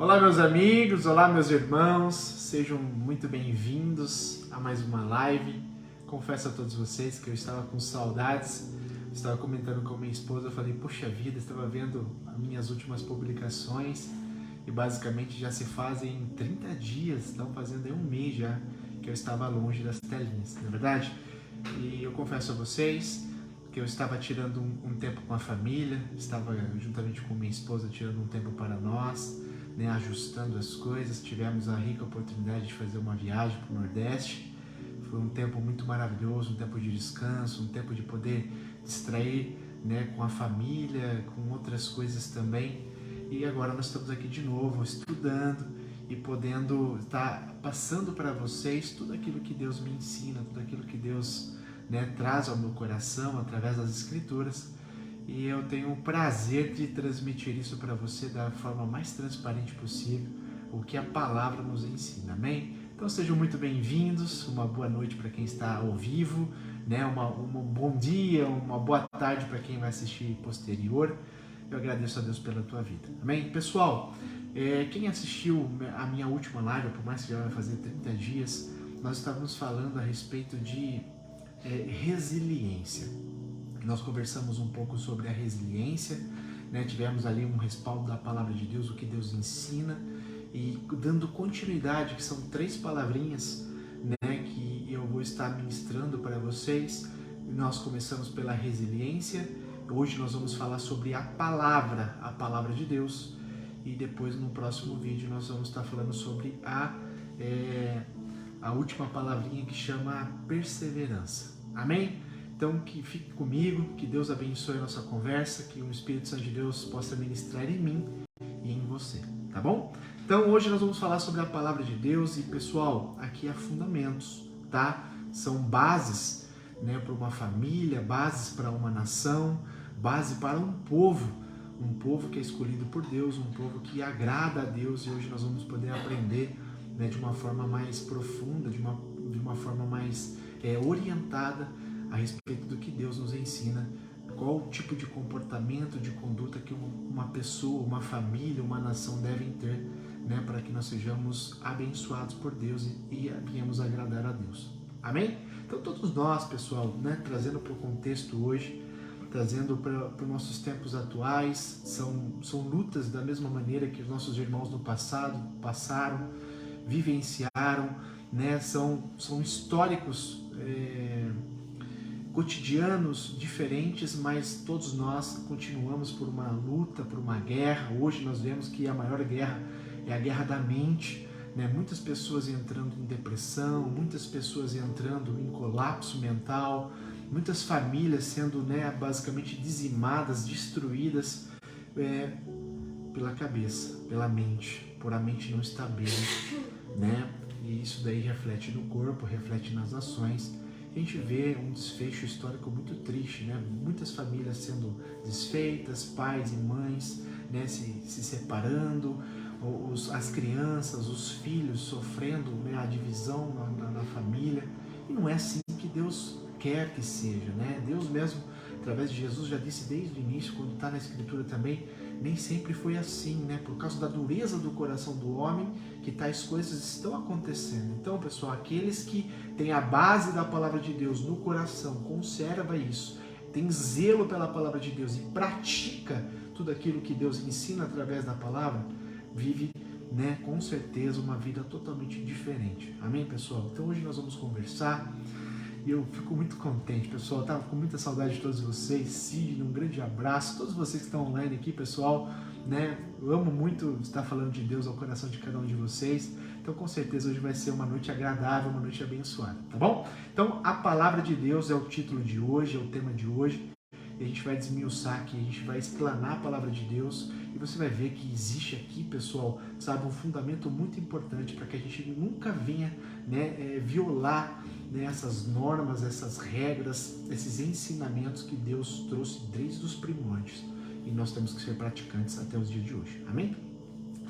Olá meus amigos, olá meus irmãos, sejam muito bem-vindos a mais uma live. Confesso a todos vocês que eu estava com saudades, estava comentando com minha esposa, eu falei, poxa vida, estava vendo as minhas últimas publicações e basicamente já se fazem 30 dias, estão fazendo um mês já que eu estava longe das telinhas, não é verdade? E eu confesso a vocês que eu estava tirando um tempo com a família, estava juntamente com minha esposa tirando um tempo para nós, né, ajustando as coisas. Tivemos a rica oportunidade de fazer uma viagem para o Nordeste. Foi um tempo muito maravilhoso, um tempo de descanso, um tempo de poder distrair, né, com a família, com outras coisas também. E agora nós estamos aqui de novo, estudando e podendo estar passando para vocês tudo aquilo que Deus me ensina, tudo aquilo que Deus, né, traz ao meu coração através das Escrituras. E eu tenho o prazer de transmitir isso para você da forma mais transparente possível, o que a palavra nos ensina, amém? Então sejam muito bem-vindos, uma boa noite para quem está ao vivo, né? Um bom dia, uma boa tarde para quem vai assistir posterior. Eu agradeço a Deus pela tua vida, amém? Pessoal, quem assistiu a minha última live, por mais que já vai fazer 30 dias, nós estávamos falando a respeito de resiliência. Nós conversamos um pouco sobre a resiliência, né? Tivemos ali um respaldo da palavra de Deus, o que Deus ensina, e dando continuidade, que são 3 palavrinhas, né, que eu vou estar ministrando para vocês. Nós começamos pela resiliência, hoje nós vamos falar sobre a palavra de Deus, e depois no próximo vídeo nós vamos estar falando sobre a última palavrinha, que chama perseverança, amém? Então, que fique comigo, que Deus abençoe a nossa conversa, que o Espírito Santo de Deus possa ministrar em mim e em você, tá bom? Então, hoje nós vamos falar sobre a palavra de Deus e, pessoal, aqui há fundamentos, tá? São bases, né, para uma família, bases para uma nação, base para um povo que é escolhido por Deus, um povo que agrada a Deus, e hoje nós vamos poder aprender, né, de uma forma mais profunda, de uma forma mais orientada a respeito do que Deus nos ensina, qual o tipo de comportamento, de conduta que uma pessoa, uma família, uma nação devem ter, né, para que nós sejamos abençoados por Deus e venhamos agradar a Deus. Amém? Então todos nós, pessoal, né, trazendo para o contexto hoje, trazendo para os nossos tempos atuais, são lutas da mesma maneira que os nossos irmãos no passado passaram, vivenciaram, né, são históricos, cotidianos diferentes, mas todos nós continuamos por uma luta, por uma guerra. Hoje nós vemos que a maior guerra é a guerra da mente, né? Muitas pessoas entrando em depressão, muitas pessoas entrando em colapso mental, muitas famílias sendo, né, basicamente dizimadas, destruídas pela cabeça, pela mente, por a mente não estar bem, né? E isso daí reflete no corpo, reflete nas ações. A gente vê um desfecho histórico muito triste, né? Muitas famílias sendo desfeitas, pais e mães, né, se separando, as crianças, os filhos sofrendo, né, a divisão na família. E não é assim que Deus quer que seja, né? Deus mesmo, através de Jesus, já disse desde o início, quando está na Escritura também, nem sempre foi assim, né? Por causa da dureza do coração do homem, que tais coisas estão acontecendo. Então, pessoal, aqueles que têm a base da palavra de Deus no coração, conserva isso, tem zelo pela palavra de Deus e pratica tudo aquilo que Deus ensina através da palavra, vive, né, com certeza uma vida totalmente diferente. Amém, pessoal? Então hoje nós vamos conversar. E eu fico muito contente, pessoal. Eu estava com muita saudade de todos vocês. Sidney, um grande abraço. Todos vocês que estão online aqui, pessoal, né? Eu amo muito estar falando de Deus ao coração de cada um de vocês. Então, com certeza, hoje vai ser uma noite agradável, uma noite abençoada, tá bom? Então, a palavra de Deus é o título de hoje, é o tema de hoje. E a gente vai desmiuçar aqui, a gente vai explanar a palavra de Deus. E você vai ver que existe aqui, pessoal, sabe, um fundamento muito importante para que a gente nunca venha, né, violar, né, essas normas, essas regras, esses ensinamentos que Deus trouxe desde os primórdios. E nós temos que ser praticantes até os dias de hoje. Amém?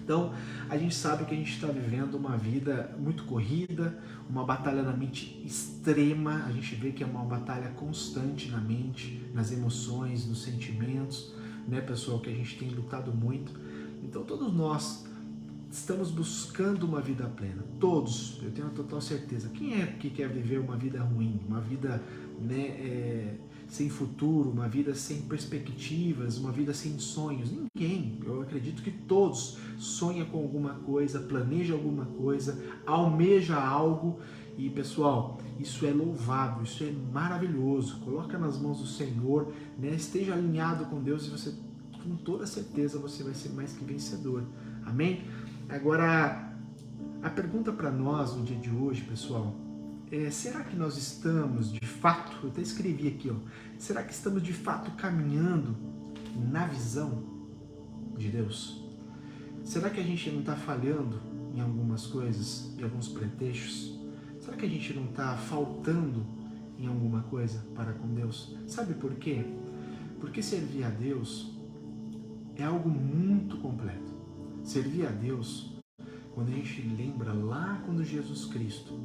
Então, a gente sabe que a gente está vivendo uma vida muito corrida, uma batalha na mente extrema. A gente vê que é uma batalha constante na mente, nas emoções, nos sentimentos, né, pessoal, que a gente tem lutado muito. Então, todos nós estamos buscando uma vida plena. Todos, eu tenho total certeza. Quem é que quer viver uma vida ruim, uma vida, né, sem futuro, uma vida sem perspectivas, uma vida sem sonhos? Ninguém. Eu acredito que todos sonham com alguma coisa, planejam alguma coisa, almeja algo. E pessoal, isso é louvável, isso é maravilhoso. Coloca nas mãos do Senhor, né? Esteja alinhado com Deus e você, com toda certeza, você vai ser mais que vencedor. Amém? Agora, a pergunta para nós no dia de hoje, pessoal, será que nós estamos de fato, eu até escrevi aqui, ó, será que estamos de fato caminhando na visão de Deus? Será que a gente não está falhando em algumas coisas, em alguns pretextos? Será que a gente não está faltando em alguma coisa para com Deus? Sabe por quê? Porque servir a Deus é algo muito completo. Servir a Deus, quando a gente lembra lá quando Jesus Cristo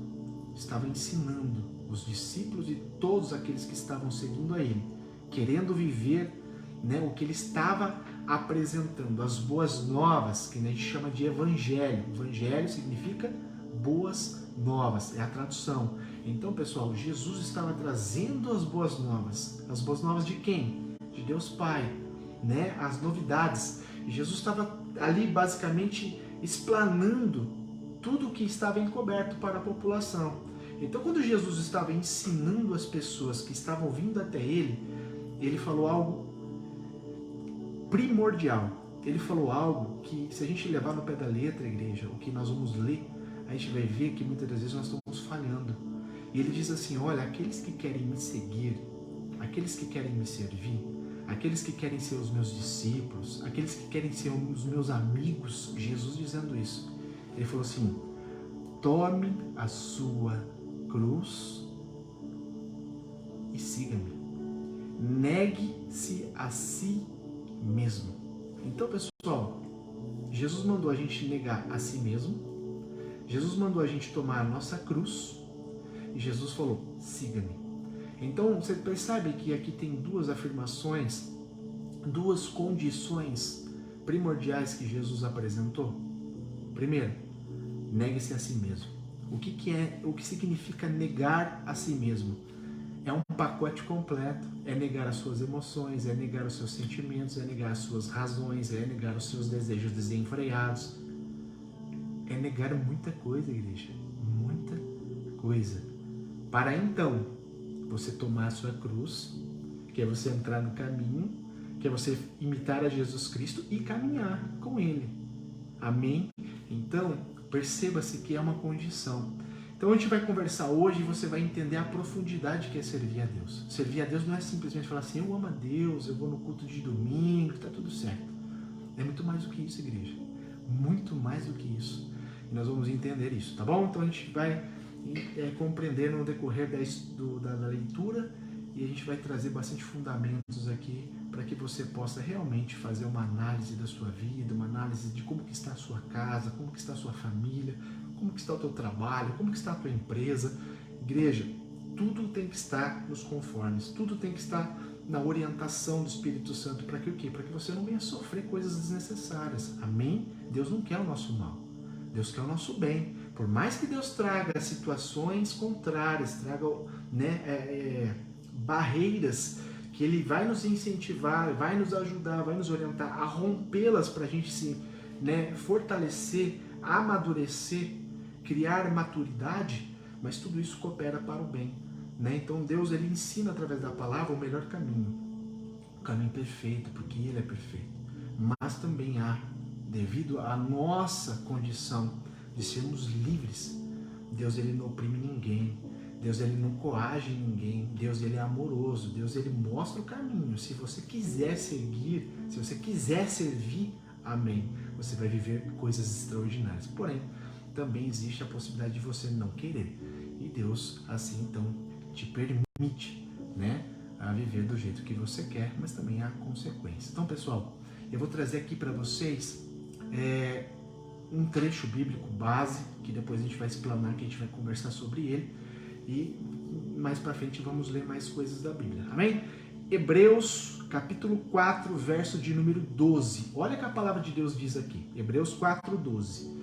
estava ensinando os discípulos e todos aqueles que estavam seguindo a Ele, querendo viver, né, o que Ele estava apresentando, as boas novas, que a gente chama de evangelho. Evangelho significa boas novas, é a tradução. Então, pessoal, Jesus estava trazendo as boas novas. As boas novas de quem? De Deus Pai, né? As novidades. E Jesus estava ali basicamente explanando tudo o que estava encoberto para a população. Então, quando Jesus estava ensinando as pessoas que estavam vindo até ele falou algo primordial. Ele falou algo que, se a gente levar no pé da letra, igreja, o que nós vamos ler, a gente vai ver que muitas das vezes nós estamos falhando. E ele diz assim, olha, aqueles que querem me seguir, aqueles que querem me servir, aqueles que querem ser os meus discípulos, aqueles que querem ser os meus amigos, Jesus dizendo isso. Ele falou assim, tome a sua cruz e siga-me. Negue-se a si mesmo. Então, pessoal, Jesus mandou a gente negar a si mesmo, Jesus mandou a gente tomar a nossa cruz e Jesus falou, siga-me. Então, você percebe que aqui tem duas afirmações, duas condições primordiais que Jesus apresentou. Primeiro, negue-se a si mesmo. O que significa negar a si mesmo? É um pacote completo, é negar as suas emoções, é negar os seus sentimentos, é negar as suas razões, é negar os seus desejos desenfreados. É negar muita coisa, igreja, muita coisa. Para então, você tomar a sua cruz, que é você entrar no caminho, que é você imitar a Jesus Cristo e caminhar com Ele. Amém? Então, perceba-se que é uma condição. Então a gente vai conversar hoje e você vai entender a profundidade que é servir a Deus. Servir a Deus não é simplesmente falar assim, eu amo a Deus, eu vou no culto de domingo, está tudo certo. É muito mais do que isso, igreja. Muito mais do que isso. E nós vamos entender isso, tá bom? Então a gente vai compreender no decorrer da leitura e a gente vai trazer bastante fundamentos aqui para que você possa realmente fazer uma análise da sua vida, uma análise de como que está a sua casa, como que está a sua família, como que está o teu trabalho, como que está a tua empresa. Igreja, tudo tem que estar nos conformes, tudo tem que estar na orientação do Espírito Santo. Para que o quê? Para que você não venha sofrer coisas desnecessárias. Amém? Deus não quer o nosso mal. Deus quer o nosso bem. Por mais que Deus traga situações contrárias, traga, né, barreiras que Ele vai nos incentivar, vai nos ajudar, vai nos orientar a rompê-las para a gente se, né, fortalecer, amadurecer, criar maturidade, mas tudo isso coopera para o bem, né? Então Deus, Ele ensina através da palavra o melhor caminho, o caminho perfeito, porque Ele é perfeito. Mas também há, devido à nossa condição de sermos livres, Deus, Ele não oprime ninguém, Deus, Ele não coage ninguém, Deus, Ele é amoroso, Deus, Ele mostra o caminho. Se você quiser seguir, se você quiser servir, amém, você vai viver coisas extraordinárias. Porém, também existe a possibilidade de você não querer. E Deus, assim, então, te permite, né, a viver do jeito que você quer, mas também há consequências. Então, pessoal, eu vou trazer aqui para vocês um trecho bíblico base, que depois a gente vai explanar, que a gente vai conversar sobre ele, e mais para frente vamos ler mais coisas da Bíblia. Amém? Hebreus, capítulo 4, verso de número 12. Olha o que a palavra de Deus diz aqui. Hebreus 4, 12.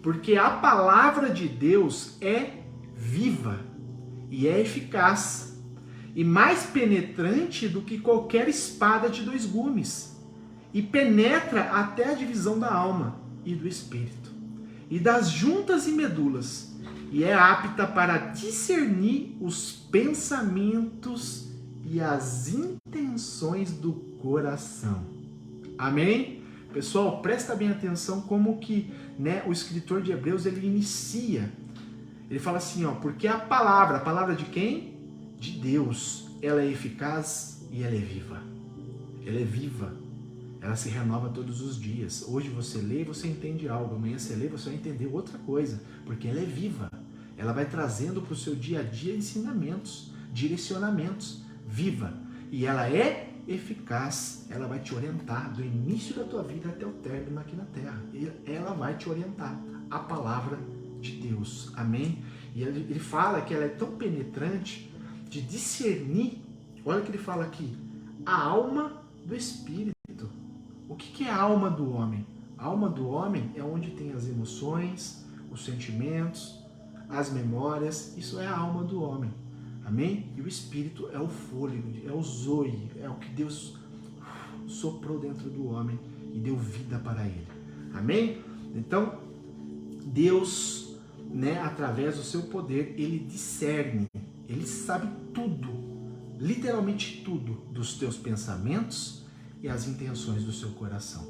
Porque a palavra de Deus é viva e é eficaz e mais penetrante do que qualquer espada de 2 gumes, e penetra até a divisão da alma e do espírito e das juntas e medulas, e é apta para discernir os pensamentos e as intenções do coração. Amém? Pessoal, presta bem atenção como que, o escritor de Hebreus, ele inicia. Ele fala assim, porque a palavra de quem? De Deus, ela é eficaz e ela é viva. Ela é viva. Ela se renova todos os dias. Hoje você lê e você entende algo. Amanhã você lê e você vai entender outra coisa. Porque ela é viva. Ela vai trazendo para o seu dia a dia ensinamentos, direcionamentos. Viva. E ela é eficaz. Ela vai te orientar do início da tua vida até o término aqui na terra. Ela vai te orientar. A palavra de Deus. Amém? E ele fala que ela é tão penetrante de discernir. Olha o que ele fala aqui. A alma do espírito. O que é a alma do homem? A alma do homem é onde tem as emoções, os sentimentos, as memórias. Isso é a alma do homem. Amém? E o espírito é o fôlego, é o zoe, é o que Deus soprou dentro do homem e deu vida para ele. Amém? Então, Deus, através do seu poder, ele discerne, ele sabe tudo, literalmente tudo, dos teus pensamentos e as intenções do seu coração.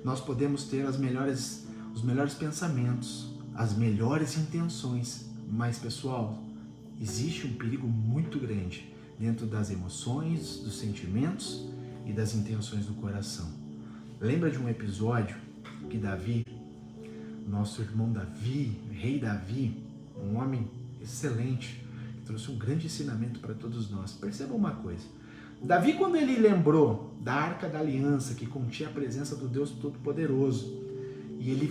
Nós podemos ter os melhores pensamentos, as melhores intenções, mas, pessoal, existe um perigo muito grande dentro das emoções, dos sentimentos e das intenções do coração. Lembra de um episódio que Davi, nosso irmão Davi, rei Davi, um homem excelente, que trouxe um grande ensinamento para todos nós. Perceba uma coisa. Davi, quando ele lembrou da Arca da Aliança, que continha a presença do Deus Todo-Poderoso, e ele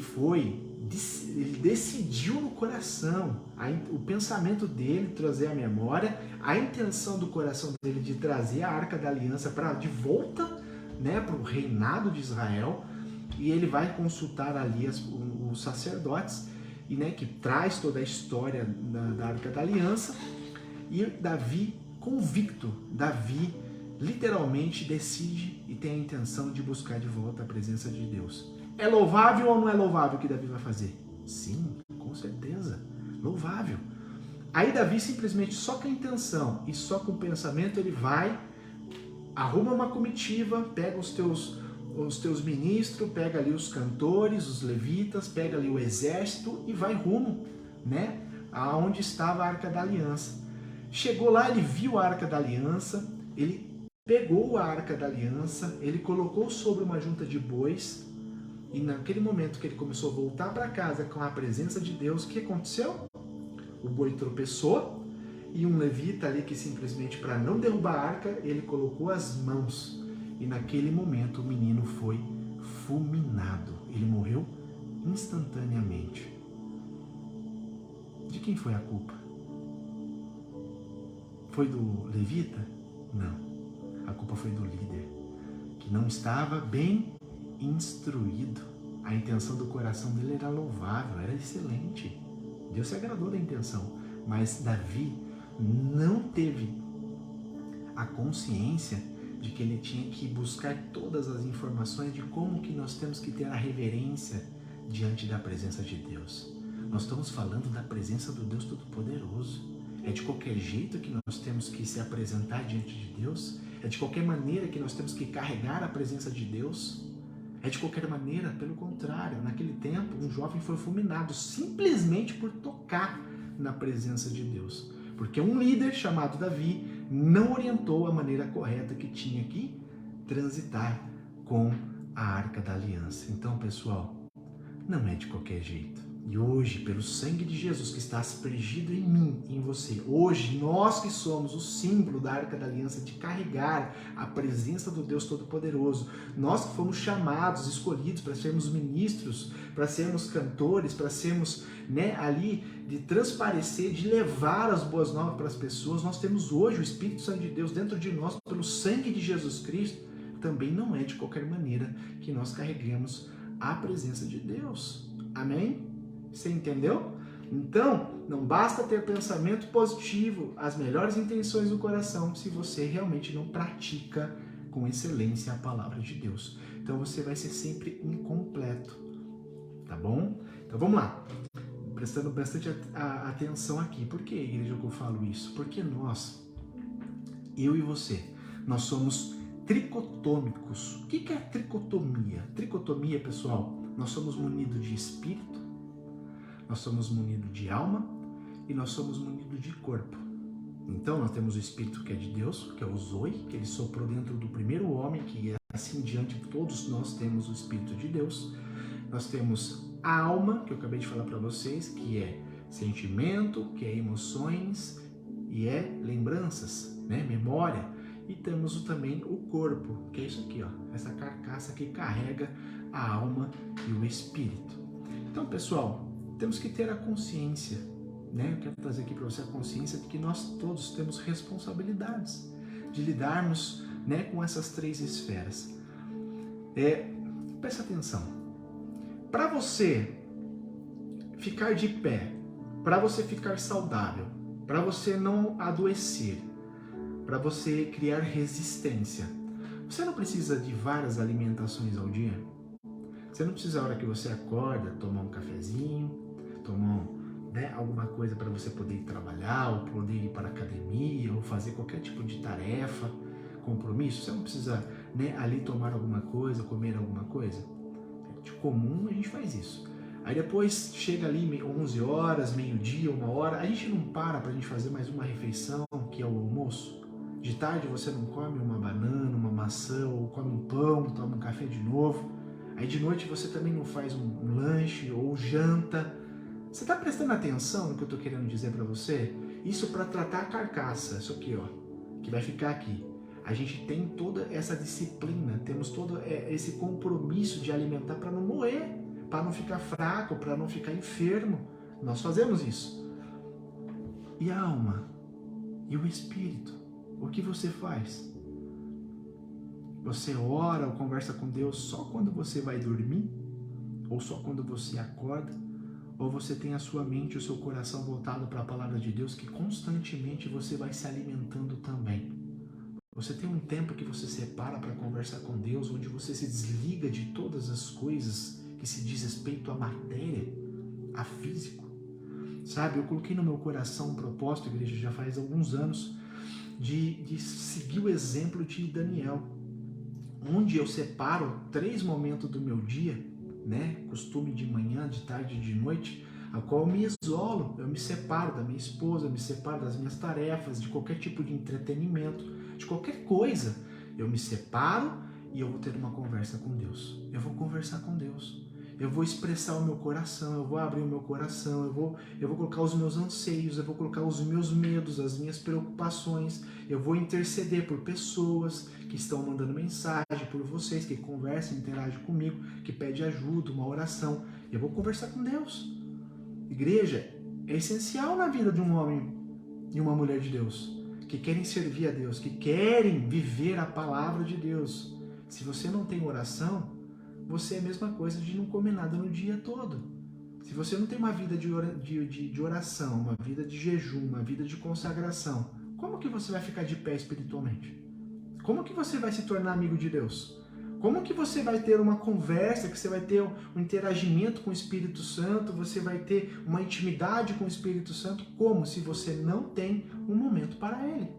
decidiu no coração, o pensamento dele trazer a memória, a intenção do coração dele de trazer a Arca da Aliança de volta, para o reinado de Israel, e ele vai consultar ali os sacerdotes, e que traz toda a história da Arca da Aliança, e Davi, convicto, literalmente decide e tem a intenção de buscar de volta a presença de Deus. É louvável ou não é louvável o que Davi vai fazer? Sim, com certeza, louvável. Aí Davi simplesmente só com a intenção e só com o pensamento ele vai, arruma uma comitiva, pega os teus ministros, pega ali os cantores, os levitas, pega ali o exército e vai rumo, aonde estava a Arca da Aliança. Chegou lá, ele viu a Arca da Aliança, ele pegou a Arca da Aliança, ele colocou sobre uma junta de bois, e naquele momento que ele começou a voltar para casa com a presença de Deus, o que aconteceu? O boi tropeçou, e um levita ali que simplesmente, para não derrubar a arca, ele colocou as mãos, e naquele momento o menino foi fulminado, ele morreu instantaneamente. De quem foi a culpa? Foi do levita? Não. A culpa foi do líder, que não estava bem instruído. A intenção do coração dele era louvável, era excelente. Deus se agradou da intenção, mas Davi não teve a consciência de que ele tinha que buscar todas as informações de como que nós temos que ter a reverência diante da presença de Deus. Nós estamos falando da presença do Deus Todo-Poderoso. É de qualquer jeito que nós temos que se apresentar diante de Deus? É de qualquer maneira que nós temos que carregar a presença de Deus? É de qualquer maneira? Pelo contrário, naquele tempo um jovem foi fulminado simplesmente por tocar na presença de Deus. Porque um líder chamado Davi não orientou a maneira correta que tinha que transitar com a Arca da Aliança. Então, pessoal, não é de qualquer jeito. E hoje, pelo sangue de Jesus que está aspergido em mim e em você, hoje, nós que somos o símbolo da Arca da Aliança, de carregar a presença do Deus Todo-Poderoso, nós que fomos chamados, escolhidos para sermos ministros, para sermos cantores, para sermos ali de transparecer, de levar as boas novas para as pessoas, nós temos hoje o Espírito Santo de Deus dentro de nós, pelo sangue de Jesus Cristo. Também não é de qualquer maneira que nós carreguemos a presença de Deus. Amém? Você entendeu? Então, não basta ter pensamento positivo, as melhores intenções do coração, se você realmente não pratica com excelência a palavra de Deus. Então você vai ser sempre incompleto, tá bom? Então vamos lá, prestando bastante atenção aqui. Por que, igreja, que eu falo isso? Porque nós, eu e você, nós somos tricotômicos. O que é tricotomia? Tricotomia, pessoal, nós somos munidos de espírito, nós somos munidos de alma e nós somos munidos de corpo. Então nós temos o espírito que é de Deus, que é o Zoe, que ele soprou dentro do primeiro homem, que assim diante todos nós temos o espírito de Deus. Nós temos a alma, que eu acabei de falar para vocês, que é sentimento, que é emoções e é lembranças, né? Memória. E temos também o corpo, que é isso aqui, ó, essa carcaça que carrega a alma e o espírito. Então, pessoal, temos que ter a consciência, né? Eu quero trazer aqui para você a consciência de que nós todos temos responsabilidades de lidarmos, né, com essas três esferas. Presta atenção. Para você ficar de pé, para você ficar saudável, para você não adoecer, para você criar resistência, você não precisa de várias alimentações ao dia? Você não precisa, a hora que você acorda, tomar um cafezinho, tomar alguma coisa para você poder ir trabalhar, ou poder ir para a academia, ou fazer qualquer tipo de tarefa, compromisso? Você não precisa, né, ali tomar alguma coisa, comer alguma coisa? De comum a gente faz isso. Aí depois chega ali 11 horas, meio-dia, 1 hora, a gente não para a gente fazer mais uma refeição, que é o almoço. De tarde você não come uma banana, uma maçã, ou come um pão, toma um café de novo. Aí de noite você também não faz um lanche ou janta. Você está prestando atenção no que eu estou querendo dizer para você? Isso para tratar a carcaça, isso aqui, ó, que vai ficar aqui. A gente tem toda essa disciplina, temos todo esse compromisso de alimentar para não morrer, para não ficar fraco, para não ficar enfermo. Nós fazemos isso. E a alma? E o espírito? O que você faz? Você ora ou conversa com Deus só quando você vai dormir? Ou só quando você acorda? Ou você tem a sua mente e o seu coração voltado para a palavra de Deus, que constantemente você vai se alimentando também? Você tem um tempo que você separa para conversar com Deus, onde você se desliga de todas as coisas que se diz respeito à matéria, a físico? Sabe, eu coloquei no meu coração um propósito, igreja, já faz alguns anos, de seguir o exemplo de Daniel, onde eu separo 3 momentos do meu dia, né? Costume de manhã, de tarde e de noite, a qual eu me isolo, eu me separo da minha esposa, eu me separo das minhas tarefas, de qualquer tipo de entretenimento, de qualquer coisa. Eu me separo e eu vou ter uma conversa com Deus. Eu vou conversar com Deus. Eu vou expressar o meu coração, eu vou abrir o meu coração, eu vou colocar os meus anseios, eu vou colocar os meus medos, as minhas preocupações, eu vou interceder por pessoas que estão mandando mensagem, por vocês que conversam, interagem comigo, que pedem ajuda, uma oração. Eu vou conversar com Deus. Igreja é essencial na vida de um homem e uma mulher de Deus, que querem servir a Deus, que querem viver a palavra de Deus. Se você não tem oração, você é a mesma coisa de não comer nada no dia todo. Se você não tem uma vida de oração, uma vida de jejum, uma vida de consagração, como que você vai ficar de pé espiritualmente? Como que você vai se tornar amigo de Deus? Como que você vai ter uma conversa, que você vai ter um interagimento com o Espírito Santo, você vai ter uma intimidade com o Espírito Santo? Como? Se você não tem um momento para Ele.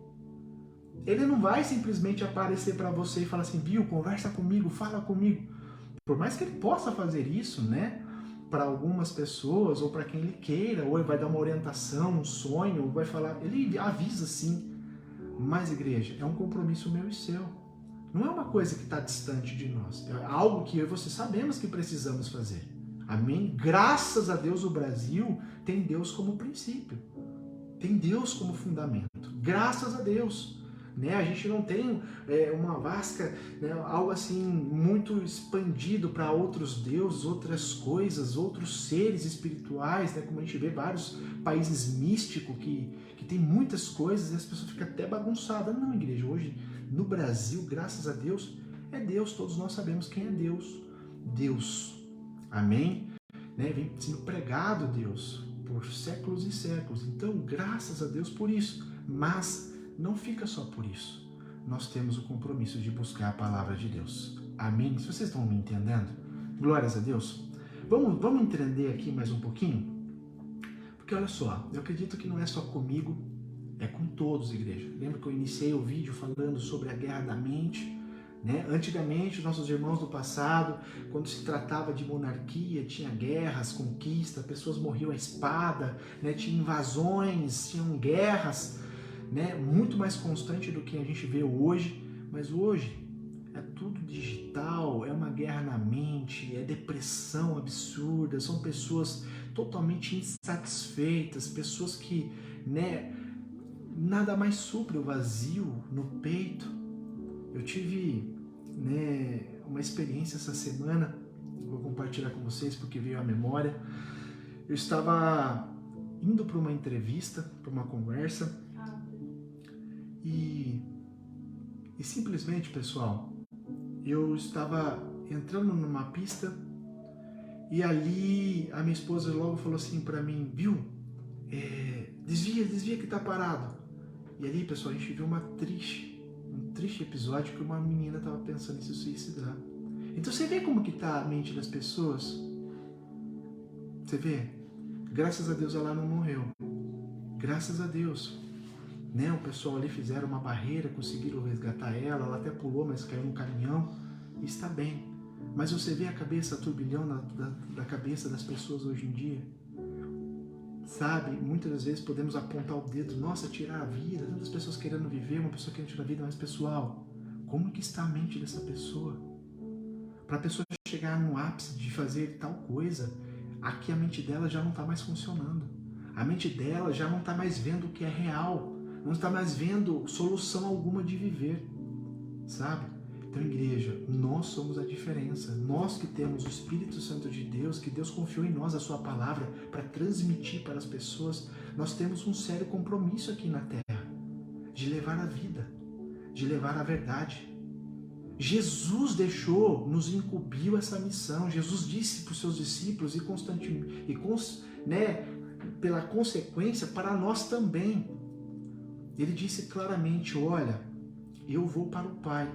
Ele não vai simplesmente aparecer para você e falar assim, viu, conversa comigo, fala comigo. Por mais que ele possa fazer isso, né, para algumas pessoas, ou para quem ele queira, ou ele vai dar uma orientação, um sonho, ou vai falar, ele avisa sim. Mas, igreja, é um compromisso meu e seu. Não é uma coisa que está distante de nós. É algo que eu e você sabemos que precisamos fazer. Amém? Graças a Deus o Brasil tem Deus como princípio. Tem Deus como fundamento. Graças a Deus. Né? A gente não tem uma vasca, né, algo assim muito expandido para outros deuses, outras coisas, outros seres espirituais, né? Como a gente vê vários países místicos que tem muitas coisas e as pessoas ficam até bagunçadas. Não, igreja, hoje no Brasil, graças a Deus, é Deus. Todos nós sabemos quem é Deus. Deus. Amém? né? Vem sendo pregado, Deus, por séculos e séculos. Então, graças a Deus por isso. Mas não fica só por isso. Nós temos o compromisso de buscar a palavra de Deus. Amém? Se vocês estão me entendendo, glórias a Deus. Vamos entender aqui mais um pouquinho? Porque olha só, eu acredito que não é só comigo, é com todos, igreja. Lembra que eu iniciei o vídeo falando sobre a guerra da mente? Né? Antigamente, nossos irmãos do passado, quando se tratava de monarquia, tinha guerras, conquistas, pessoas morriam à espada, né? Tinha invasões, tinham guerras, né? Muito mais constante do que a gente vê hoje. Mas hoje é tudo digital, é uma guerra na mente, é depressão absurda, são pessoas totalmente insatisfeitas, pessoas que, né, nada mais supre o vazio no peito. Eu tive, né, uma experiência essa semana, vou compartilhar com vocês porque veio à memória. Eu estava indo para uma entrevista, para uma conversa, e simplesmente, pessoal, eu estava entrando numa pista e ali a minha esposa logo falou assim para mim, viu, desvia que tá parado. E ali, pessoal, a gente viu um triste episódio que uma menina estava pensando em se suicidar. Então você vê como que tá a mente das pessoas? Você vê? Graças a Deus ela não morreu. Graças a Deus. Né? O pessoal ali fizeram uma barreira, conseguiram resgatar ela, ela até pulou, mas caiu no caminhão e está bem. Mas você vê a cabeça, a turbilhão da cabeça das pessoas hoje em dia? Sabe, muitas das vezes podemos apontar o dedo, nossa, tirar a vida, tantas pessoas querendo viver, uma pessoa querendo tirar a vida, mas pessoal, como que está a mente dessa pessoa? Para a pessoa chegar no ápice de fazer tal coisa, aqui a mente dela já não está mais funcionando. A mente dela já não está mais vendo o que é real, não está mais vendo solução alguma de viver, sabe? Então, igreja, nós somos a diferença. Nós que temos o Espírito Santo de Deus, que Deus confiou em nós a sua palavra para transmitir para as pessoas, nós temos um sério compromisso aqui na terra, de levar a vida, de levar a verdade. Jesus nos incumbiu essa missão. Jesus disse para os seus discípulos pela consequência para nós também. Ele disse claramente, olha, eu vou para o Pai,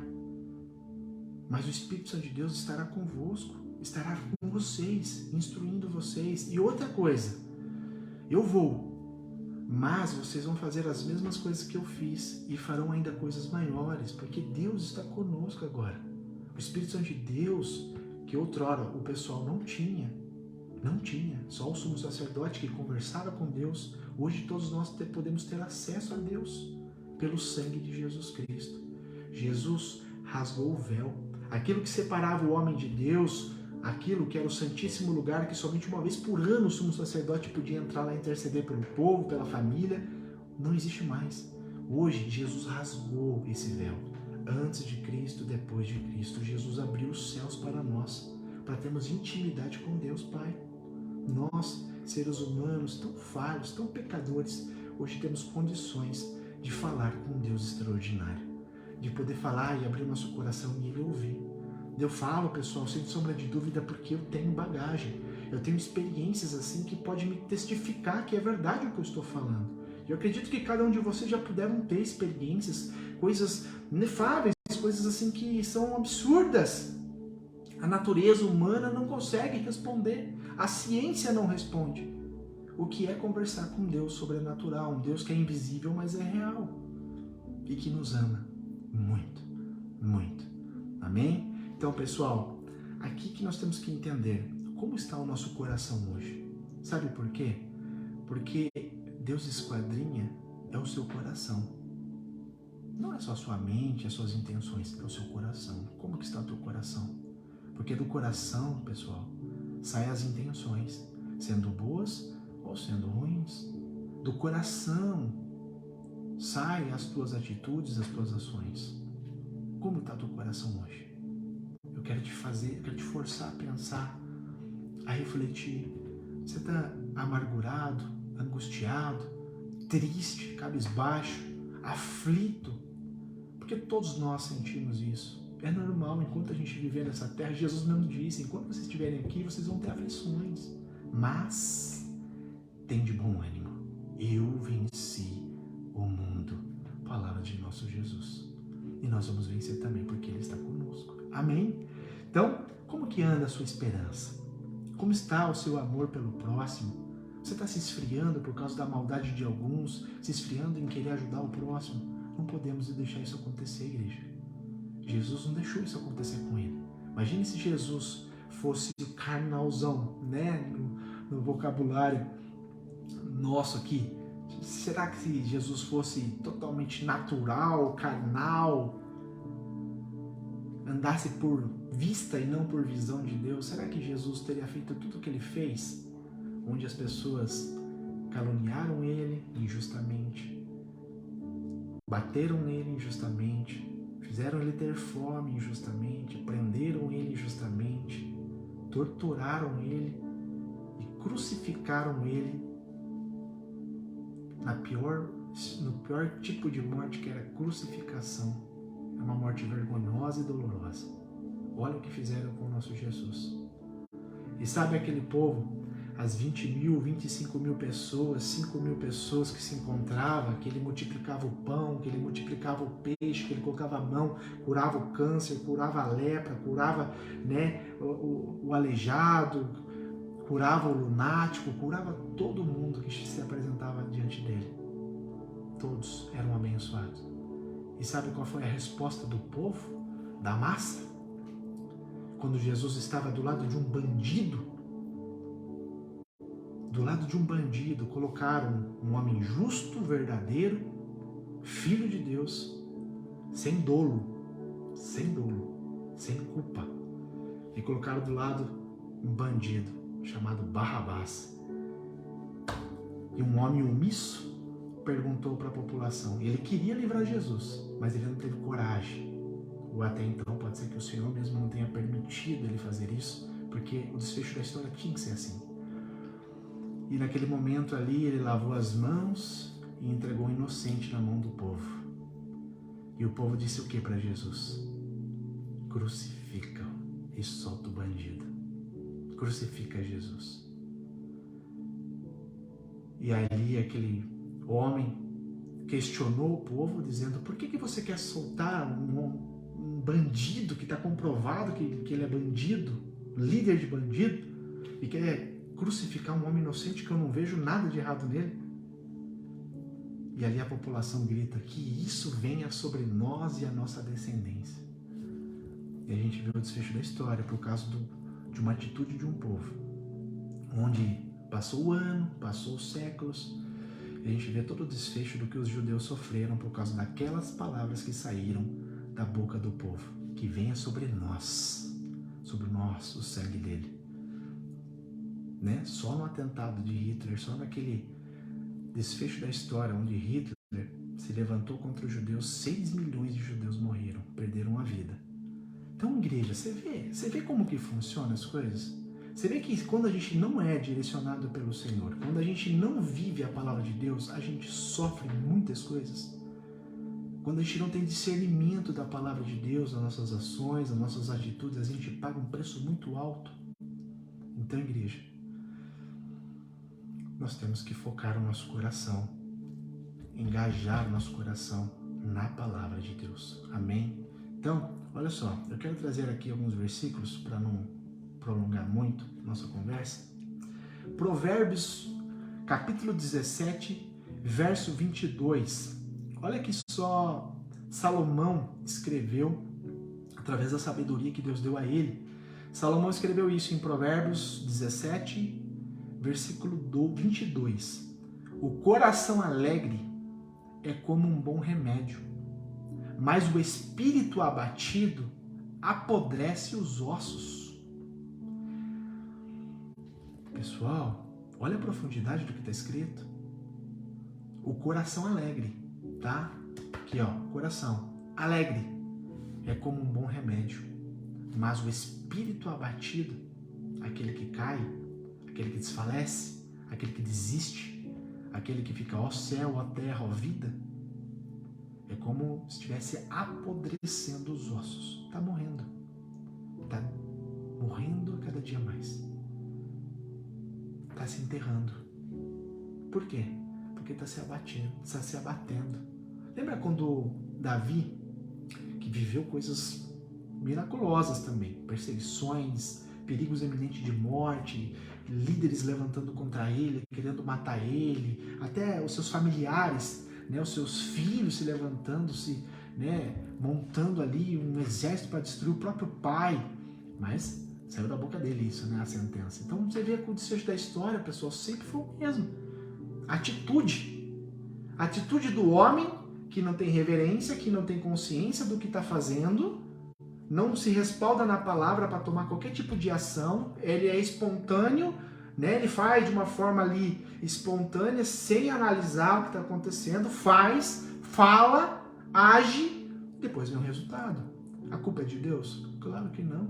mas o Espírito Santo de Deus estará convosco, estará com vocês, instruindo vocês. E outra coisa, eu vou, mas vocês vão fazer as mesmas coisas que eu fiz e farão ainda coisas maiores, porque Deus está conosco agora. O Espírito Santo de Deus, que outrora o pessoal não tinha, só o sumo sacerdote que conversava com Deus, hoje todos nós podemos ter acesso a Deus pelo sangue de Jesus Cristo. Jesus rasgou o véu. Aquilo que separava o homem de Deus, aquilo que era o santíssimo lugar, que somente uma vez por ano o sumo sacerdote podia entrar lá e interceder pelo povo, pela família, não existe mais. Hoje, Jesus rasgou esse véu. Antes de Cristo, depois de Cristo, Jesus abriu os céus para nós, para termos intimidade com Deus Pai. Nós, seres humanos tão falhos, tão pecadores, hoje temos condições de falar com um Deus extraordinário, de poder falar e abrir nosso coração e Ele ouvir. Eu falo, pessoal, sem sombra de dúvida, porque eu tenho bagagem, eu tenho experiências assim que podem me testificar que é verdade o que eu estou falando. Eu acredito que cada um de vocês já puderam ter experiências, coisas inefáveis, coisas assim que são absurdas. A natureza humana não consegue responder, a ciência não responde. O que é conversar com Deus sobrenatural, um Deus que é invisível, mas é real e que nos ama muito, muito. Amém? Então, pessoal, aqui que nós temos que entender como está o nosso coração hoje. Sabe por quê? Porque Deus esquadrinha é o seu coração. Não é só a sua mente, as suas intenções, é o seu coração. Como que está o teu coração? Porque do coração, pessoal, saem as intenções, sendo boas ou sendo ruins. Do coração saem as tuas atitudes, as tuas ações. Como está o teu coração hoje? Eu quero te forçar a pensar, a refletir. Você está amargurado, angustiado, triste, cabisbaixo, aflito? Porque todos nós sentimos isso. É normal, enquanto a gente viver nessa terra, Jesus mesmo disse, enquanto vocês estiverem aqui, vocês vão ter aflições. mas tem de bom ânimo. Eu venci o mundo. Palavra de nosso Jesus. E nós vamos vencer também, porque Ele está conosco. Amém? Então, como que anda a sua esperança? Como está o seu amor pelo próximo? Você está se esfriando por causa da maldade de alguns, se esfriando em querer ajudar o próximo? Não podemos deixar isso acontecer, igreja. Jesus não deixou isso acontecer com Ele. Imagine se Jesus fosse carnalzão, né? No vocabulário nosso aqui. Será que se Jesus fosse totalmente natural, carnal, andasse por vista e não por visão de Deus, será que Jesus teria feito tudo o que Ele fez? Onde as pessoas caluniaram Ele injustamente, bateram nele injustamente, fizeram Ele ter fome injustamente, prenderam Ele injustamente, torturaram Ele e crucificaram Ele no pior tipo de morte, que era a crucificação. É uma morte vergonhosa e dolorosa. Olha o que fizeram com o nosso Jesus. E sabe aquele povo, as 20 mil, 25 mil pessoas, 5 mil pessoas que se encontravam, que Ele multiplicava o pão, que Ele multiplicava o peixe, que Ele colocava a mão, curava o câncer, curava a lepra, curava, né, o aleijado, curava o lunático, curava todo mundo que se apresentava diante dele. Todos eram abençoados. E sabe qual foi a resposta do povo, da massa? Quando Jesus estava do lado de um bandido, colocaram um homem justo, verdadeiro, filho de Deus, sem dolo, sem culpa, e colocaram do lado um bandido chamado Barrabás. E um homem omisso perguntou para a população, e ele queria livrar Jesus, mas ele não teve coragem, ou até então pode ser que o Senhor mesmo não tenha permitido ele fazer isso, porque o desfecho da história tinha que ser assim. E naquele momento ali ele lavou as mãos e entregou o inocente na mão do povo. E o povo disse o que para Jesus? Crucifica-o e solta o bandido. Crucifica Jesus. E ali aquele homem questionou o povo, dizendo: por que você quer soltar um bandido que está comprovado que ele é bandido, líder de bandido, e quer crucificar um homem inocente que eu não vejo nada de errado nele? E ali a população grita: que isso venha sobre nós e a nossa descendência. E a gente vê o desfecho da história por causa de uma atitude de um povo, onde passou o ano, passou os séculos, e a gente vê todo o desfecho do que os judeus sofreram por causa daquelas palavras que saíram da boca do povo: que venha sobre nós o sangue dele. Né? Só no atentado de Hitler, só naquele desfecho da história onde Hitler se levantou contra os judeus, 6 milhões de judeus morreram, perderam a vida. Então, igreja, você vê como que funcionam as coisas? Você vê que quando a gente não é direcionado pelo Senhor, quando a gente não vive a palavra de Deus, a gente sofre muitas coisas. Quando a gente não tem discernimento da palavra de Deus, das nossas ações, das nossas atitudes, a gente paga um preço muito alto. Então, igreja, nós temos que focar o nosso coração, engajar o nosso coração na palavra de Deus. Amém? Então, olha só, eu quero trazer aqui alguns versículos para não prolongar muito nossa conversa. Provérbios, capítulo 17, verso 22. Olha que só Salomão escreveu através da sabedoria que Deus deu a ele. Salomão escreveu isso em Provérbios 17, versículo 22. O coração alegre é como um bom remédio, mas o espírito abatido apodrece os ossos. Pessoal, olha a profundidade do que está escrito. O coração alegre, tá? Aqui, ó, coração alegre é como um bom remédio, mas o espírito abatido, aquele que cai, aquele que desfalece, aquele que desiste, aquele que fica ó céu, ó terra, ó vida, é como se estivesse apodrecendo os ossos. Está morrendo. Está morrendo a cada dia mais. está se enterrando. Por quê? Porque está se abatendo. Lembra quando Davi, que viveu coisas miraculosas também, perseguições, perigos iminentes de morte, líderes levantando contra ele, querendo matar ele, até os seus familiares, né, os seus filhos se levantando, né, montando ali um exército para destruir o próprio pai. Mas saiu da boca dele isso, né, a sentença. Então você vê que o desfecho da história, pessoal, sempre foi o mesmo. Atitude do homem que não tem reverência, que não tem consciência do que está fazendo, não se respalda na palavra para tomar qualquer tipo de ação, ele é espontâneo, né? Ele faz de uma forma ali espontânea, sem analisar o que está acontecendo, faz, fala, age, depois vem o resultado. A culpa é de Deus? Claro que não.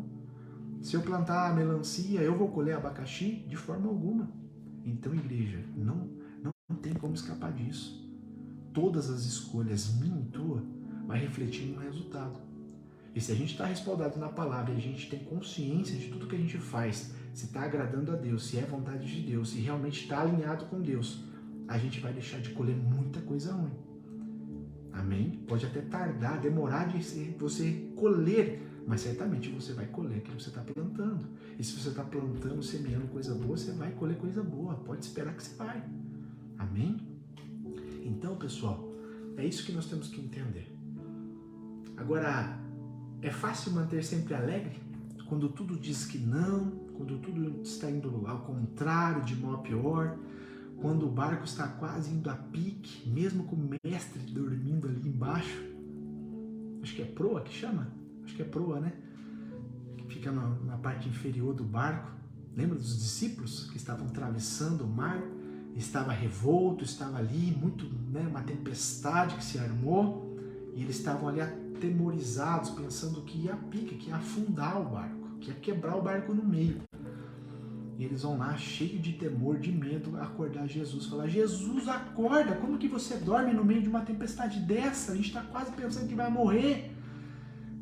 Se eu plantar melancia, eu vou colher abacaxi? De forma alguma. Então, igreja, não tem como escapar disso. Todas as escolhas, minha e tua, vai refletir no resultado. E se a gente está respaldado na palavra e a gente tem consciência de tudo que a gente faz, se está agradando a Deus, se é vontade de Deus, se realmente está alinhado com Deus, a gente vai deixar de colher muita coisa ruim. Amém? Pode até tardar, demorar de você colher, mas certamente você vai colher aquilo que você está plantando. E se você está plantando, semeando coisa boa, você vai colher coisa boa. Pode esperar que você vai. Amém? Então, pessoal, é isso que nós temos que entender. Agora, é fácil manter sempre alegre quando tudo diz que não, quando tudo está indo ao contrário, de mal a pior, quando o barco está quase indo a pique, mesmo com o mestre dormindo ali embaixo. Acho que é proa que chama? Acho que é proa, né? Que fica na parte inferior do barco. Lembra dos discípulos que estavam atravessando o mar? Estava revolto, estava ali, muito, né, uma tempestade que se armou, e eles estavam ali atemorizados, pensando que ia a pique, que ia afundar o barco, que ia quebrar o barco no meio. E eles vão lá, cheio de temor, de medo, acordar Jesus, falar: Jesus, acorda, como que você dorme no meio de uma tempestade dessa? A gente está quase pensando que vai morrer.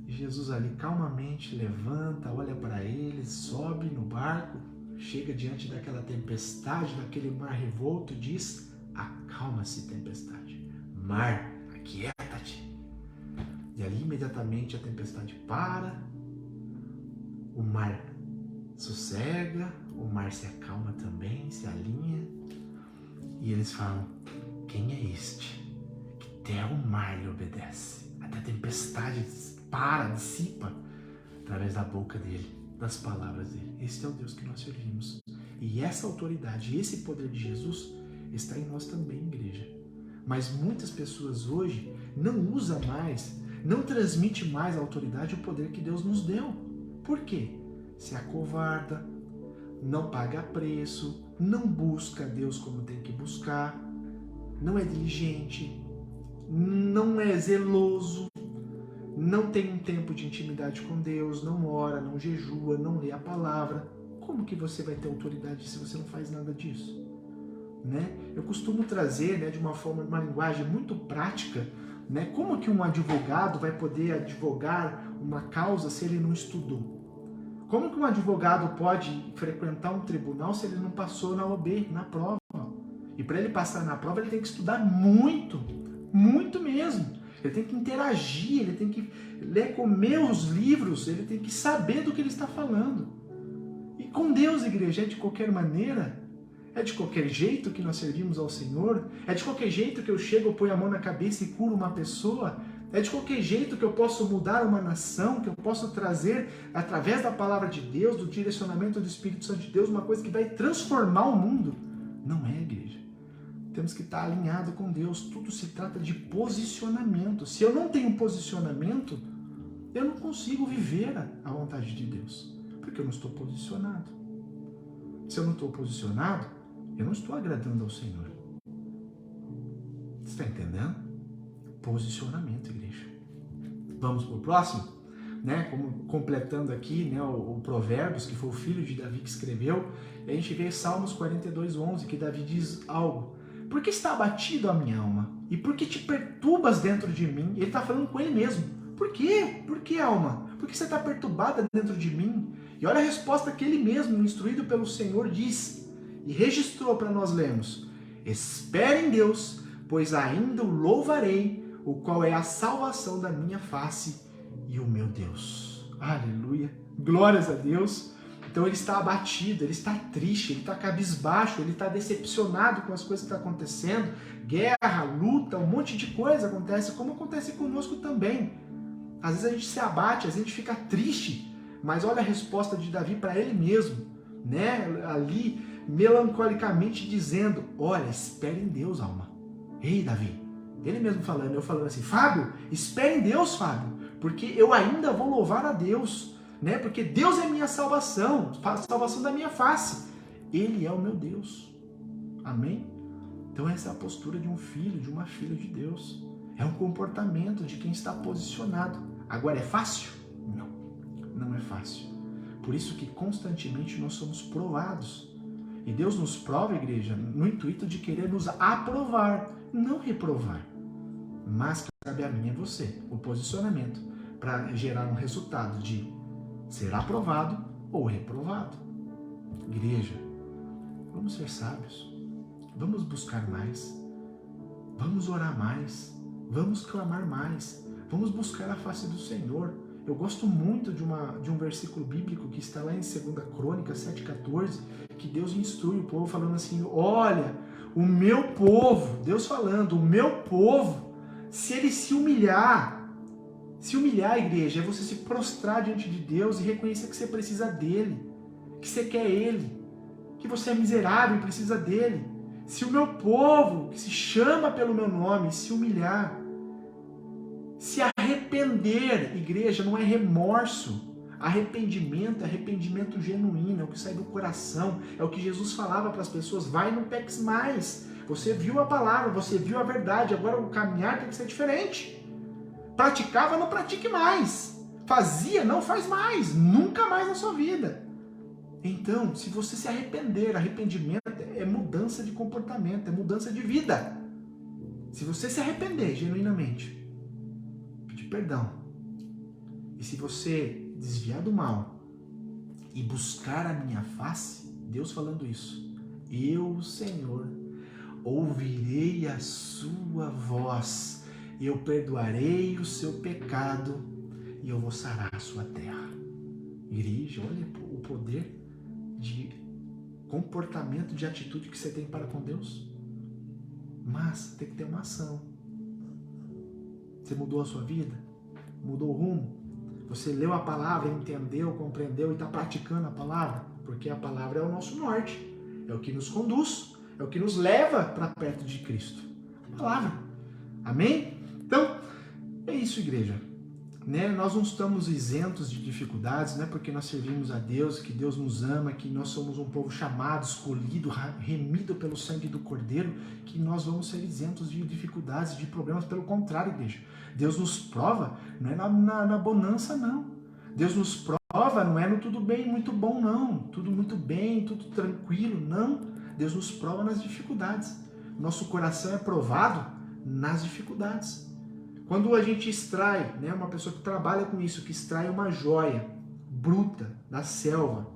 E Jesus ali calmamente levanta, olha para eles, sobe no barco, chega diante daquela tempestade, daquele mar revolto e diz: acalma-se, tempestade. Mar, aquieta-te. E ali imediatamente a tempestade para, o mar sossega, o mar se acalma também, se alinha. E eles falam: quem é este que até o mar lhe obedece? Até a tempestade para, dissipa através da boca dele, das palavras dele. Este é o Deus que nós servimos. E essa autoridade, esse poder de Jesus está em nós também, igreja. Mas muitas pessoas hoje não usam mais, não transmite mais a autoridade e o poder que Deus nos deu. Por quê? Se acovarda, não paga preço, não busca Deus como tem que buscar, não é diligente, não é zeloso, não tem um tempo de intimidade com Deus, não ora, não jejua, não lê a palavra. Como que você vai ter autoridade se você não faz nada disso? Né? Eu costumo trazer, né, de uma forma, uma linguagem muito prática, né, como que um advogado vai poder advogar uma causa se ele não estudou? Como que um advogado pode frequentar um tribunal se ele não passou na OB, na prova? E para ele passar na prova, ele tem que estudar muito, muito mesmo. Ele tem que interagir, ele tem que comer os livros, ele tem que saber do que ele está falando. E com Deus, igreja, é de qualquer maneira? É de qualquer jeito que nós servimos ao Senhor? É de qualquer jeito que eu chego, eu ponho a mão na cabeça e curo uma pessoa? É de qualquer jeito que eu posso mudar uma nação, que eu posso trazer, através da palavra de Deus, do direcionamento do Espírito Santo de Deus, uma coisa que vai transformar o mundo? Não é, igreja. Temos que estar alinhado com Deus. Tudo se trata de posicionamento. Se eu não tenho posicionamento, eu não consigo viver a vontade de Deus, porque eu não estou posicionado. Se eu não estou posicionado, eu não estou agradando ao Senhor. Você está entendendo? Posicionamento, igreja. Vamos para o próximo? Né? Como completando aqui, né, o Provérbios, que foi o filho de Davi que escreveu, e a gente vê Salmos 42:11, que Davi diz algo: por que está abatido a minha alma? E por que te perturbas dentro de mim? Ele está falando com ele mesmo. Por quê? Por que, alma? Por que você está perturbada dentro de mim? E olha a resposta que ele mesmo, instruído pelo Senhor, diz: e registrou para nós lermos: espere em Deus, pois ainda o louvarei, o qual é a salvação da minha face e o meu Deus. Aleluia, glórias a Deus. Então ele está abatido, ele está triste, ele está cabisbaixo, ele está decepcionado com as coisas que estão acontecendo. Guerra, luta, um monte de coisa acontece, como acontece conosco também. Às vezes a gente se abate, às vezes a gente fica triste, mas olha a resposta de Davi para ele mesmo, né? Ali, melancolicamente dizendo: olha, espere em Deus, alma. Ei, Davi, ele mesmo falando, eu falando assim: Fábio, espere em Deus, Fábio, porque eu ainda vou louvar a Deus, né? Porque Deus é minha salvação, a salvação da minha face. Ele é o meu Deus. Amém? Então essa é a postura de um filho, de uma filha de Deus. É um comportamento de quem está posicionado. Agora é fácil? Não, não é fácil. Por isso que constantemente nós somos provados. E Deus nos prova, igreja, no intuito de querer nos aprovar, não reprovar. Mas cabe a mim e a você o posicionamento para gerar um resultado de ser aprovado ou reprovado. Igreja, vamos ser sábios, vamos buscar mais, vamos orar mais, vamos clamar mais, vamos buscar a face do Senhor. Eu gosto muito de um versículo bíblico que está lá em 2 Crônicas 7,14, que Deus instrui o povo falando assim: olha, o meu povo, Deus falando, o meu povo, se ele se humilhar, igreja, é você se prostrar diante de Deus e reconhecer que você precisa dele, que você quer ele, que você é miserável e precisa dele. Se o meu povo, que se chama pelo meu nome, se humilhar, se arrepender, igreja, não é remorso. Arrependimento é arrependimento genuíno, é o que sai do coração, é o que Jesus falava para as pessoas: vai, não peques mais. Você viu a palavra, você viu a verdade, agora o caminhar tem que ser diferente. Praticava, não pratique mais. Fazia, não faz mais, nunca mais na sua vida. Então, se você se arrepender, arrependimento é mudança de comportamento, é mudança de vida. Se você se arrepender genuinamente, pedir perdão, e se você desviar do mal e buscar a minha face, Deus falando isso: eu, Senhor, ouvirei a sua voz, e eu perdoarei o seu pecado, e eu vou sarar a sua terra. Igreja, olha o poder de comportamento, de atitude que você tem para com Deus. Mas tem que ter uma ação. Você mudou a sua vida? Mudou o rumo? Você leu a palavra, entendeu, compreendeu e está praticando a palavra? Porque a palavra é o nosso norte, é o que nos conduz, é o que nos leva para perto de Cristo. A palavra. Amém? Então, é isso, igreja. Né? Nós não estamos isentos de dificuldades, não é porque nós servimos a Deus, que Deus nos ama, que nós somos um povo chamado, escolhido, remido pelo sangue do Cordeiro, que nós vamos ser isentos de dificuldades, de problemas. Pelo contrário, igreja. Deus nos prova, não é na bonança, não. Deus nos prova, não é no tudo bem, muito bom, não. Tudo muito bem, tudo tranquilo, não. Deus nos prova nas dificuldades. Nosso coração é provado nas dificuldades. Quando a gente extrai, né, uma pessoa que trabalha com isso, que extrai uma joia bruta da selva,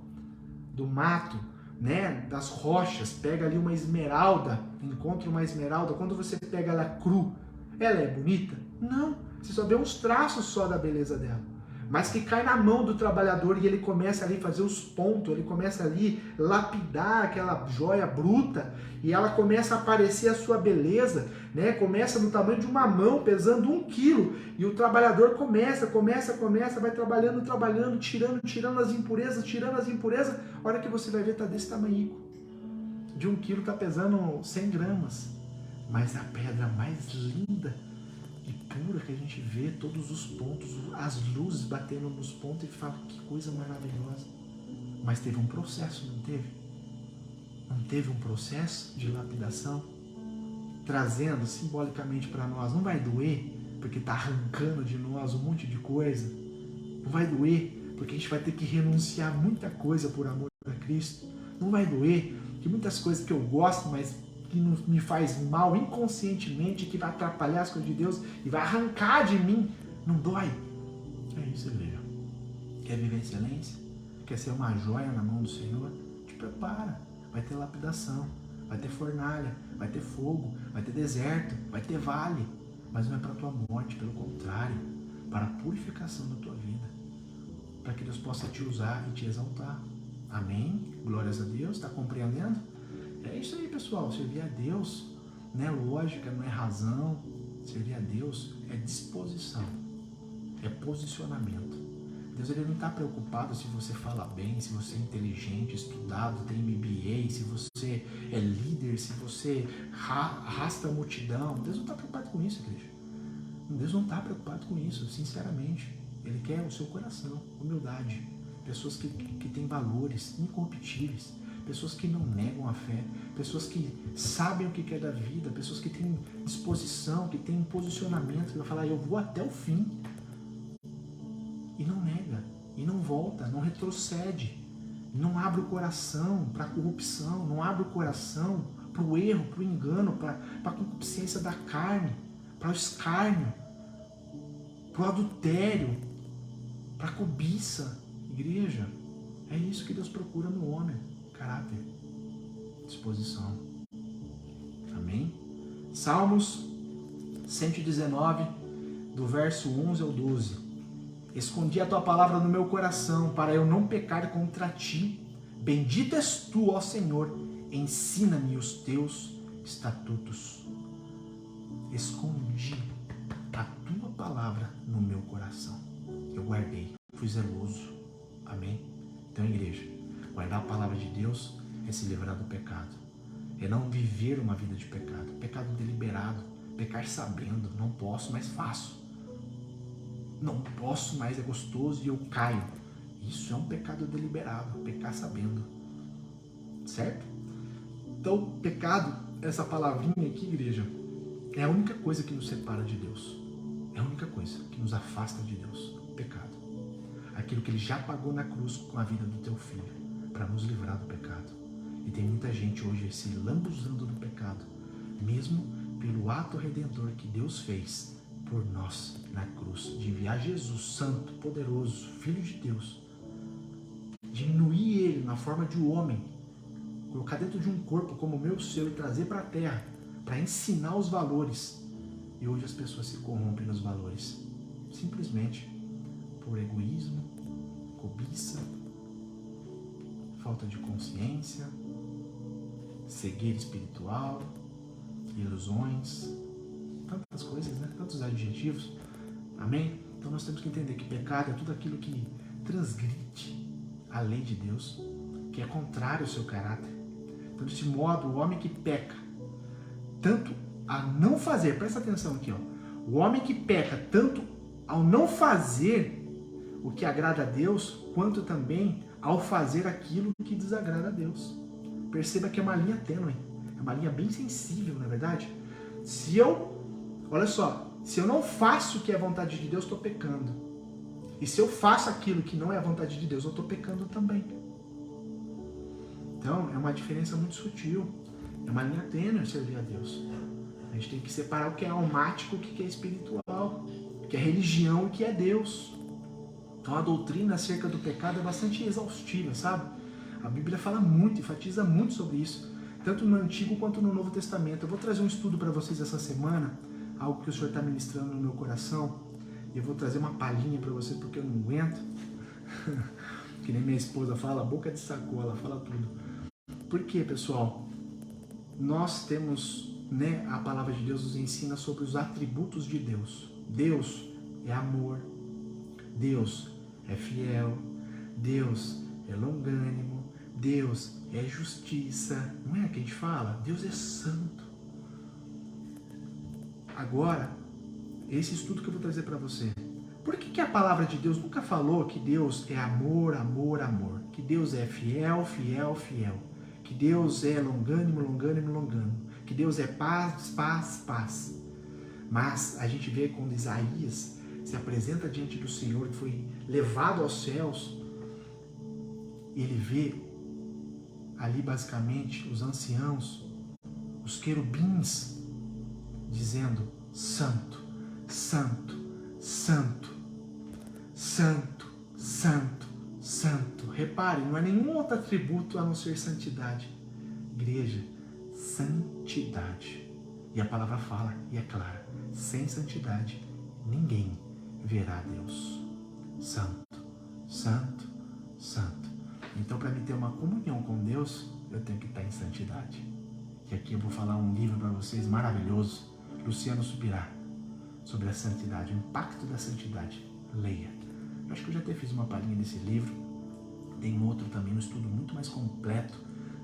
do mato, né, das rochas, pega ali uma esmeralda, encontra uma esmeralda, quando você pega ela cru, ela é bonita? Não, você só vê uns traços só da beleza dela. Mas que cai na mão do trabalhador e ele começa ali a fazer os pontos, ele começa ali a lapidar aquela joia bruta e ela começa a aparecer a sua beleza, né? Começa no tamanho de uma mão, pesando 1 quilo, e o trabalhador começa, vai trabalhando, tirando as impurezas, a hora que você vai ver está desse tamanho. De 1 quilo está pesando 100 gramas, mas a pedra mais linda e pura que a gente vê, todos os pontos, as luzes batendo nos pontos, e fala: que coisa maravilhosa. Mas teve um processo, não teve? Não teve um processo de lapidação? Trazendo simbolicamente para nós, não vai doer, porque está arrancando de nós um monte de coisa. Não vai doer, porque a gente vai ter que renunciar muita coisa por amor a Cristo. Não vai doer, que muitas coisas que eu gosto, mas que me faz mal inconscientemente, que vai atrapalhar as coisas de Deus e vai arrancar de mim, não dói. É isso, igreja. Quer viver excelência? Quer ser uma joia na mão do Senhor? Te prepara. vai ter lapidação, vai ter fornalha, vai ter fogo, vai ter deserto, vai ter vale, mas não é para a tua morte, pelo contrário, para a purificação da tua vida, para que Deus possa te usar e te exaltar. Amém? Glórias a Deus, está compreendendo? É isso aí, pessoal, servir a Deus não é lógica, não é razão, servir a Deus é disposição, é posicionamento. Deus ele não está preocupado se você fala bem, se você é inteligente, estudado, tem MBA, se você é líder, se você arrasta a multidão. Deus não está preocupado com isso, igreja. Deus não está preocupado com isso, sinceramente. Ele quer o seu coração, humildade. Pessoas que têm valores incorruptíveis, pessoas que não negam a fé, pessoas que sabem o que é da vida, pessoas que têm disposição, que têm posicionamento, que vai falar, eu vou até o fim. E não nega, e não volta, não retrocede, não abre o coração para a corrupção, não abre o coração para o erro, para o engano, para a concupiscência da carne, para o escárnio, para o adultério, para a cobiça. Igreja, é isso que Deus procura no homem, caráter, disposição. Amém? Salmos 119, do verso 11 ao 12. Escondi a tua palavra no meu coração, para eu não pecar contra ti. Bendito és tu, ó Senhor, ensina-me os teus estatutos. Escondi a tua palavra no meu coração. Eu guardei, fui zeloso. Amém? Então, igreja, guardar a palavra de Deus é se livrar do pecado. É não viver uma vida de pecado. Pecado deliberado. Pecar sabendo, não posso, mas faço. Não posso mais, é gostoso e eu caio. Isso é um pecado deliberado, pecar sabendo. Certo? Então, pecado, essa palavrinha aqui, igreja, é a única coisa que nos separa de Deus. É a única coisa que nos afasta de Deus. Pecado. Aquilo que Ele já pagou na cruz com a vida do teu filho, para nos livrar do pecado. E tem muita gente hoje se lambuzando do pecado, mesmo pelo ato redentor que Deus fez por nós na cruz, de enviar Jesus santo, poderoso, Filho de Deus, diminuir Ele na forma de um homem, colocar dentro de um corpo como o meu, o seu, e trazer para a terra, para ensinar os valores. E hoje as pessoas se corrompem nos valores, simplesmente por egoísmo, cobiça, falta de consciência, cegueira espiritual, ilusões, tantas coisas, né? Tantos adjetivos. Amém? Então nós temos que entender que pecado é tudo aquilo que transgride a lei de Deus, que é contrário ao seu caráter. Então, desse modo, o homem que peca, tanto a não fazer, presta atenção aqui, ó, o homem que peca tanto ao não fazer o que agrada a Deus, quanto também ao fazer aquilo que desagrada a Deus. Perceba que é uma linha tênue, é uma linha bem sensível, não é verdade? Olha só, se eu não faço o que é a vontade de Deus, estou pecando. E se eu faço aquilo que não é a vontade de Deus, eu estou pecando também. Então, é uma diferença muito sutil. É uma linha tênue servir a Deus. A gente tem que separar o que é almático e o que é espiritual, o que é religião e o que é Deus. Então, a doutrina acerca do pecado é bastante exaustiva, sabe? A Bíblia fala muito, enfatiza muito sobre isso, tanto no Antigo quanto no Novo Testamento. Eu vou trazer um estudo para vocês essa semana, algo que o Senhor está ministrando no meu coração, e eu vou trazer uma palhinha para vocês, porque eu não aguento. Que nem minha esposa fala, boca de sacola, fala tudo. Por quê, pessoal? Nós temos, né, a palavra de Deus nos ensina sobre os atributos de Deus. Deus é amor, Deus é fiel, Deus é longânimo, Deus é justiça. Não é que a gente fala? Deus é santo. Agora, esse estudo que eu vou trazer para você. Por que a palavra de Deus nunca falou que Deus é amor, amor, amor? Que Deus é fiel, fiel, fiel. Que Deus é longânimo, longânimo, longânimo. Que Deus é paz, paz, paz. Mas a gente vê quando Isaías se apresenta diante do Senhor, que foi levado aos céus, ele vê ali basicamente os anciãos, os querubins, dizendo: Santo, Santo, Santo, Santo, Santo, Santo. Repare, não é nenhum outro atributo a não ser santidade. igreja, santidade. E a palavra fala, e é clara, sem santidade ninguém verá Deus. Santo, santo, santo. Então, para mim ter uma comunhão com Deus, eu tenho que estar em santidade. E aqui eu vou falar um livro para vocês maravilhoso, Luciano Subirá, sobre a santidade, o impacto da santidade. Leia. Eu acho que eu já até fiz uma palhinha desse livro. Tem um outro também, um estudo muito mais completo,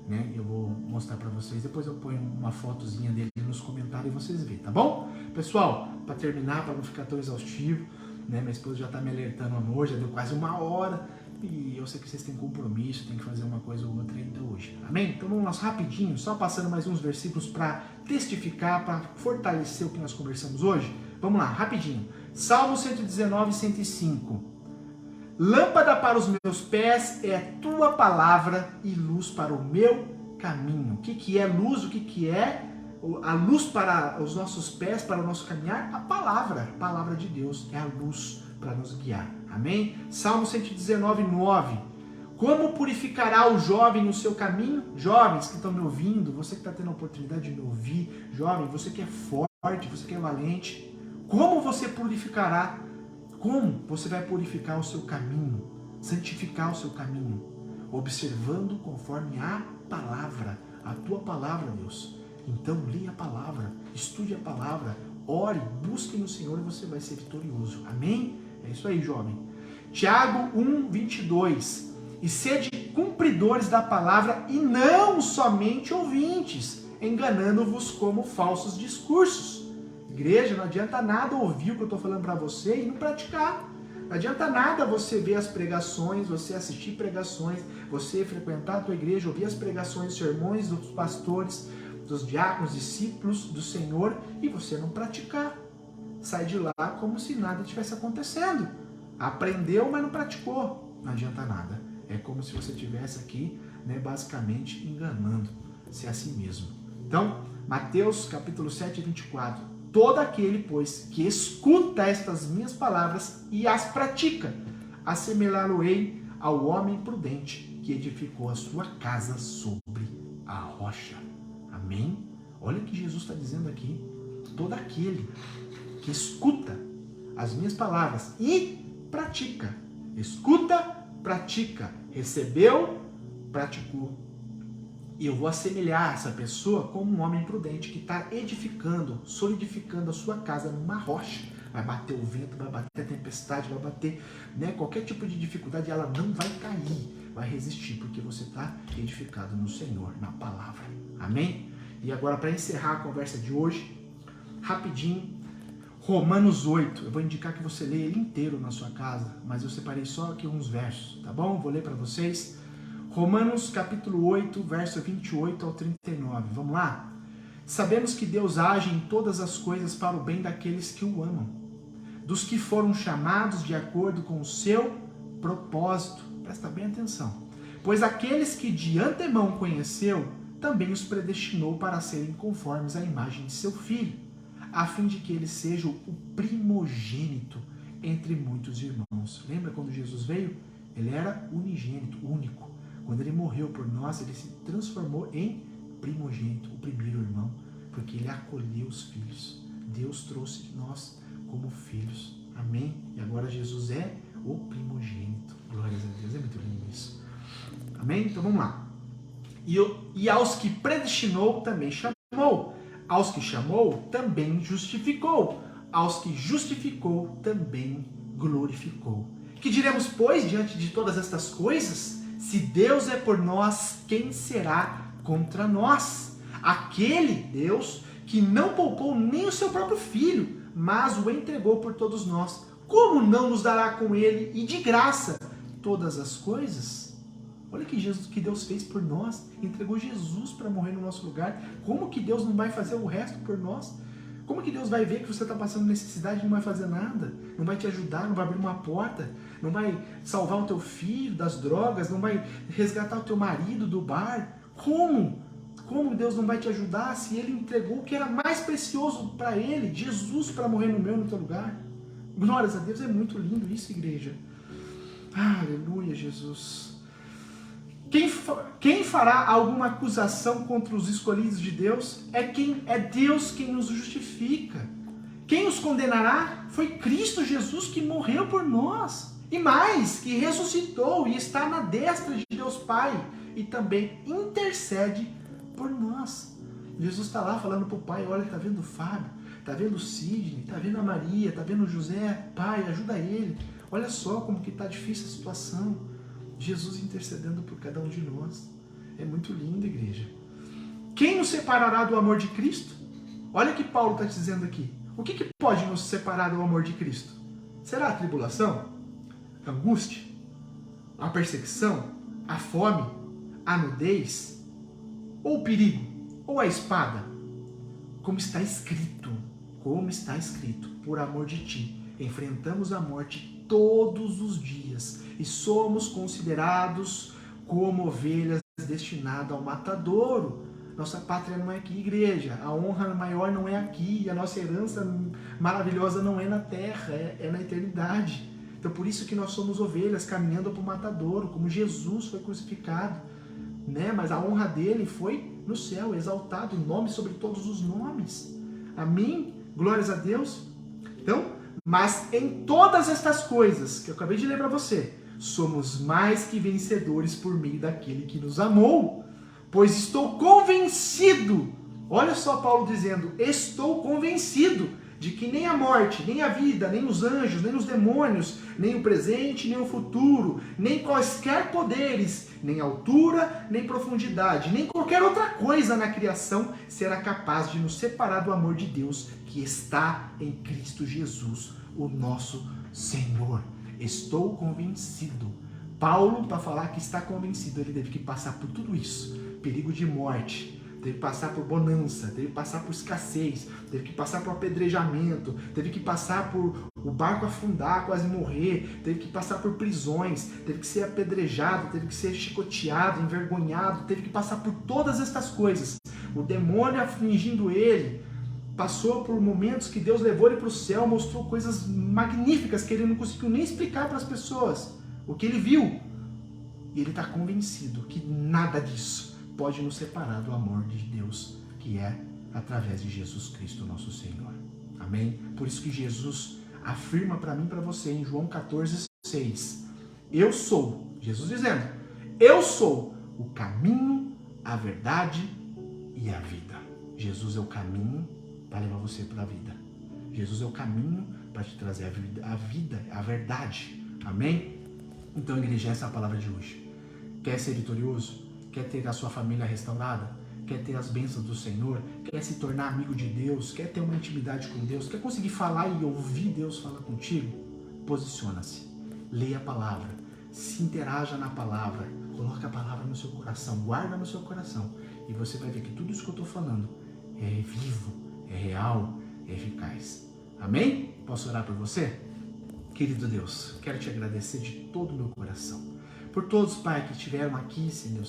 né? Eu vou mostrar para vocês. Depois eu ponho uma fotozinha dele nos comentários e vocês veem, tá bom? Pessoal, para terminar, para não ficar tão exaustivo, né? Minha esposa já está me alertando amor, já deu quase 1 hora. E eu sei que vocês têm compromisso, tem que fazer uma coisa ou outra ainda hoje. Amém? Então vamos lá rapidinho, só passando mais uns versículos para testificar, para fortalecer o que nós conversamos hoje. Vamos lá, rapidinho. Salmo 119, 105. Lâmpada para os meus pés é a tua palavra e luz para o meu caminho. O que é luz? O que é a luz para os nossos pés, para o nosso caminhar? A palavra de Deus é a luz para nos guiar. Amém? Salmo 119, 9. Como purificará o jovem o seu caminho? Jovens que estão me ouvindo, você que está tendo a oportunidade de me ouvir, jovem, você que é forte, você que é valente, como você purificará? Como você vai purificar o seu caminho? Santificar o seu caminho? Observando conforme a palavra, a tua palavra, Deus. Então, leia a palavra, estude a palavra, ore, busque no Senhor e você vai ser vitorioso. Amém? É isso aí, jovem. Tiago 1, 22. E sede cumpridores da palavra e não somente ouvintes, enganando-vos como falsos discursos. Igreja, não adianta nada ouvir o que eu estou falando para você e não praticar. Não adianta nada você ver as pregações, você assistir pregações, você frequentar a tua igreja, ouvir as pregações, sermões dos pastores, dos diáconos, discípulos do Senhor e você não praticar. Sai de lá como se nada tivesse acontecendo. Aprendeu, mas não praticou. Não adianta nada. É como se você estivesse aqui, né, basicamente enganando-se a si mesmo. Então, Mateus capítulo 7, 24. Todo aquele, pois, que escuta estas minhas palavras e as pratica, assemelhá-lo-ei ao homem prudente que edificou a sua casa sobre a rocha. Amém? Olha o que Jesus está dizendo aqui. Todo aquele que escuta as minhas palavras e pratica. Escuta, pratica. Recebeu, praticou. E eu vou assemelhar essa pessoa como um homem prudente que está edificando, solidificando a sua casa numa rocha. Vai bater o vento, vai bater a tempestade, vai bater, né, qualquer tipo de dificuldade, ela não vai cair, vai resistir, porque você está edificado no Senhor, na palavra. Amém? E agora, para encerrar a conversa de hoje, rapidinho, Romanos 8. Eu vou indicar que você leia ele inteiro na sua casa, mas eu separei só aqui uns versos, tá bom? Vou ler para vocês. Romanos capítulo 8, verso 28 ao 39. Vamos lá? Sabemos que Deus age em todas as coisas para o bem daqueles que o amam, dos que foram chamados de acordo com o seu propósito. Presta bem atenção. Pois aqueles que de antemão conheceu, também os predestinou para serem conformes à imagem de seu Filho, a fim de que ele seja o primogênito entre muitos irmãos. Lembra quando Jesus veio? Ele era unigênito, único. Quando ele morreu por nós, ele se transformou em primogênito, o primeiro irmão, porque ele acolheu os filhos. Deus trouxe nós como filhos. Amém? E agora Jesus é o primogênito. Glórias a Deus, é muito lindo isso. Amém? Então vamos lá. E aos que predestinou, também chamou. Aos que chamou, também justificou. Aos que justificou, também glorificou. Que diremos, pois, diante de todas estas coisas? Se Deus é por nós, quem será contra nós? Aquele Deus que não poupou nem o seu próprio Filho, mas o entregou por todos nós, como não nos dará com ele e de graça todas as coisas? Olha que Deus fez por nós, entregou Jesus para morrer no nosso lugar. Como que Deus não vai fazer o resto por nós? Como que Deus vai ver que você está passando necessidade e não vai fazer nada? Não vai te ajudar, não vai abrir uma porta, não vai salvar o teu filho das drogas, não vai resgatar o teu marido do bar? Como? Como Deus não vai te ajudar se Ele entregou o que era mais precioso para Ele, Jesus, para morrer no meu, no teu lugar? Glórias a Deus, é muito lindo isso, igreja. Aleluia, Jesus. Quem fará alguma acusação contra os escolhidos de Deus? É Deus quem nos justifica. Quem os condenará? Foi Cristo Jesus que morreu por nós. E mais, que ressuscitou e está na destra de Deus Pai. E também intercede por nós. Jesus está lá falando para o Pai, olha, está vendo o Fábio, está vendo o Sidney, está vendo a Maria, está vendo o José, Pai, ajuda ele. Olha só como que está difícil a situação. Jesus intercedendo por cada um de nós. É muito lindo, igreja. Quem nos separará do amor de Cristo? Olha o que Paulo está dizendo aqui. O que pode nos separar do amor de Cristo? Será a tribulação? A angústia? A perseguição? A fome? A nudez? Ou o perigo? Ou a espada? Como está escrito, por amor de ti, enfrentamos a morte todos os dias e somos considerados como ovelhas destinadas ao matadouro. Nossa pátria não é aqui, igreja. A honra maior não é aqui. A nossa herança maravilhosa não é na terra, é na eternidade. Então por isso que nós somos ovelhas caminhando para o matadouro, como Jesus foi crucificado. Mas a honra dele foi no céu, exaltado, o nome sobre todos os nomes. Amém? Glórias a Deus. Então, mas em todas estas coisas que eu acabei de ler para você, somos mais que vencedores por meio daquele que nos amou. Pois estou convencido, olha só Paulo dizendo, estou convencido de que nem a morte, nem a vida, nem os anjos, nem os demônios, nem o presente, nem o futuro, nem quaisquer poderes, nem altura, nem profundidade, nem qualquer outra coisa na criação será capaz de nos separar do amor de Deus que está em Cristo Jesus, o nosso Senhor. Estou convencido. Paulo, para falar que está convencido, ele teve que passar por tudo isso. Perigo de morte, teve que passar por bonança, teve que passar por escassez, teve que passar por apedrejamento, teve que passar por o barco afundar, quase morrer, teve que passar por prisões, teve que ser apedrejado, teve que ser chicoteado, envergonhado, teve que passar por todas estas coisas. O demônio afligindo ele, passou por momentos que Deus levou ele para o céu, mostrou coisas magníficas que ele não conseguiu nem explicar para as pessoas, o que ele viu. E ele está convencido que nada disso pode nos separar do amor de Deus, que é através de Jesus Cristo, nosso Senhor. Amém? Por isso que Jesus afirma para mim e para você em João 14:6. Eu sou, Jesus dizendo, eu sou o caminho, a verdade e a vida. Jesus é o caminho para levar você para a vida. Jesus é o caminho para te trazer a vida, a verdade. Amém? Então, igreja, essa é a palavra de hoje. Quer ser vitorioso? Quer ter a sua família restaurada? Quer ter as bênçãos do Senhor? Quer se tornar amigo de Deus? Quer ter uma intimidade com Deus? Quer conseguir falar e ouvir Deus falar contigo? Posiciona-se. Leia a palavra. Se interaja na palavra. Coloque a palavra no seu coração. Guarda no seu coração. E você vai ver que tudo isso que eu estou falando é vivo, é real, é eficaz. Amém? Posso orar por você? Querido Deus, quero te agradecer de todo o meu coração. Por todos, Pai, que estiveram aqui, Senhor,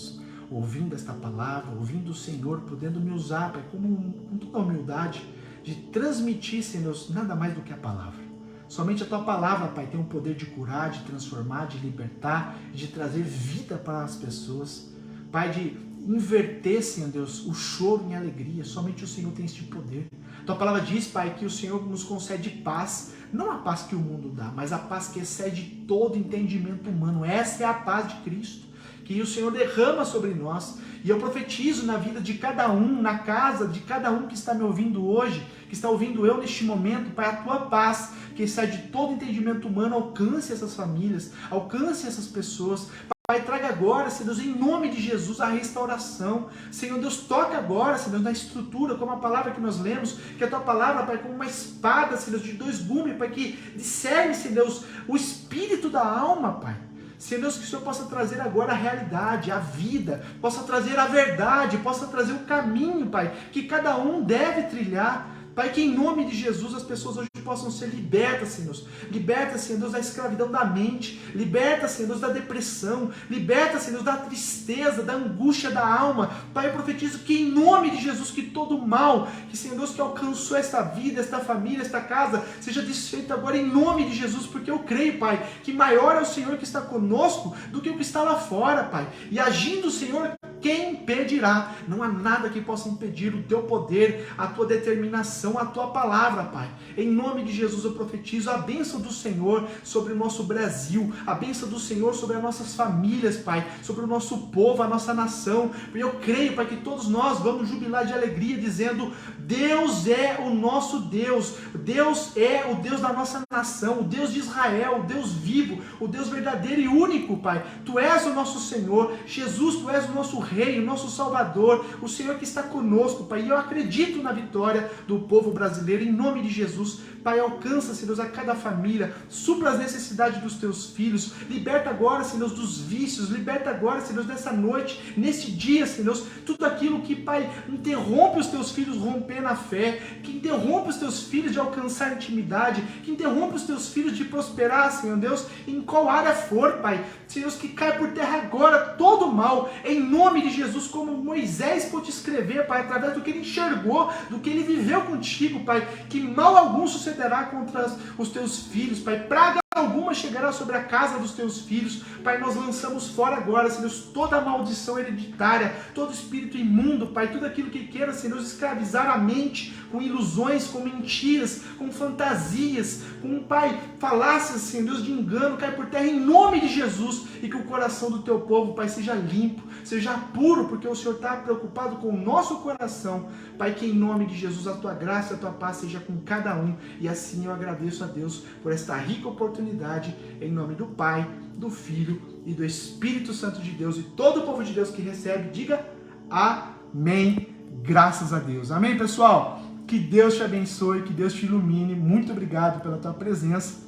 ouvindo esta palavra, ouvindo o Senhor, podendo me usar, Pai, com toda a humildade, de transmitir, Senhor, nada mais do que a palavra. Somente a Tua palavra, Pai, tem o poder de curar, de transformar, de libertar, de trazer vida para as pessoas. Pai, de inverter, Senhor Deus, o choro em alegria. Somente o Senhor tem este poder. Tua palavra diz, Pai, que o Senhor nos concede paz, não a paz que o mundo dá, mas a paz que excede todo entendimento humano. Essa é a paz de Cristo, que o Senhor derrama sobre nós. E eu profetizo na vida de cada um, na casa de cada um que está me ouvindo hoje, que está ouvindo eu neste momento, Pai, a Tua paz, que excede todo entendimento humano, alcance essas famílias, alcance essas pessoas. Pai, traga agora, Senhor Deus, em nome de Jesus, a restauração. Senhor Deus, toca agora, Senhor Deus, na estrutura, como a palavra que nós lemos, que a Tua palavra, Pai, como uma espada, Senhor Deus, de dois gumes, Pai, que discerne, Senhor Deus, o espírito da alma, Pai. Senhor Deus, que o Senhor possa trazer agora a realidade, a vida, possa trazer a verdade, possa trazer o caminho, Pai, que cada um deve trilhar. Pai, que em nome de Jesus as pessoas hoje possam ser libertas, Senhor Deus. Liberta, Senhor Deus, da escravidão da mente. Liberta, Senhor Deus, da depressão. Liberta, Senhor Deus, da tristeza, da angústia da alma. Pai, eu profetizo que em nome de Jesus, que todo mal, que, Senhor Deus, que alcançou esta vida, esta família, esta casa, seja desfeito agora em nome de Jesus, porque eu creio, Pai, que maior é o Senhor que está conosco do que o que está lá fora, Pai. E agindo o Senhor, quem impedirá? Não há nada que possa impedir o teu poder, a tua determinação, a tua palavra, Pai. Em nome de Jesus eu profetizo a bênção do Senhor sobre o nosso Brasil, a bênção do Senhor sobre as nossas famílias, Pai, sobre o nosso povo, a nossa nação. E eu creio, Pai, que todos nós vamos jubilar de alegria, dizendo: Deus é o nosso Deus, Deus é o Deus da nossa nação, o Deus de Israel, o Deus vivo, o Deus verdadeiro e único, Pai. Tu és o nosso Senhor, Jesus, Tu és o nosso Rei, o nosso Salvador, o Senhor que está conosco, Pai. E eu acredito na vitória do povo brasileiro, em nome de Jesus. Pai, alcança, Senhor Deus, a cada família, supra as necessidades dos Teus filhos, liberta agora, Senhor Deus, dos vícios, liberta agora, Senhor Deus, nessa noite, nesse dia, Senhor Deus, tudo aquilo que, Pai, interrompe os Teus filhos romper na fé, que interrompe os Teus filhos de alcançar intimidade, que interrompe os Teus filhos de prosperar, Senhor Deus, em qual área for, Pai. Senhor Deus, que cai por terra agora todo o mal, em nome de Jesus, como Moisés pôde escrever, Pai, através do que ele enxergou, do que ele viveu contigo, Pai, que mal algum sucederá contra os Teus filhos, Pai, praga alguma chegará sobre a casa dos Teus filhos. Pai, nós lançamos fora agora, Senhor Deus, toda a maldição hereditária, todo espírito imundo, Pai, tudo aquilo que queira, Senhor Deus, escravizar a mente com ilusões, com mentiras, com fantasias, com, Pai, falácias, Senhor Deus, de engano, cai por terra em nome de Jesus, e que o coração do Teu povo, Pai, seja limpo, seja puro, porque o Senhor está preocupado com o nosso coração. Pai, que em nome de Jesus a Tua graça e a Tua paz seja com cada um, e assim eu agradeço a Deus por esta rica oportunidade, em nome do Pai, do Filho e do Espírito Santo de Deus, e todo o povo de Deus que recebe, diga amém, graças a Deus. Amém, pessoal? Que Deus te abençoe, que Deus te ilumine. Muito obrigado pela tua presença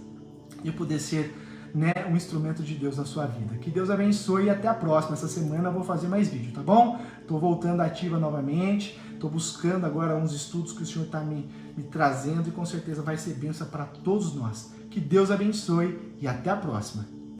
e poder ser, um instrumento de Deus na sua vida. Que Deus abençoe e até a próxima. Essa semana eu vou fazer mais vídeo, tá bom? Estou voltando ativa novamente, estou buscando agora uns estudos que o Senhor está me trazendo, e com certeza vai ser bênção para todos nós. Que Deus abençoe e até a próxima.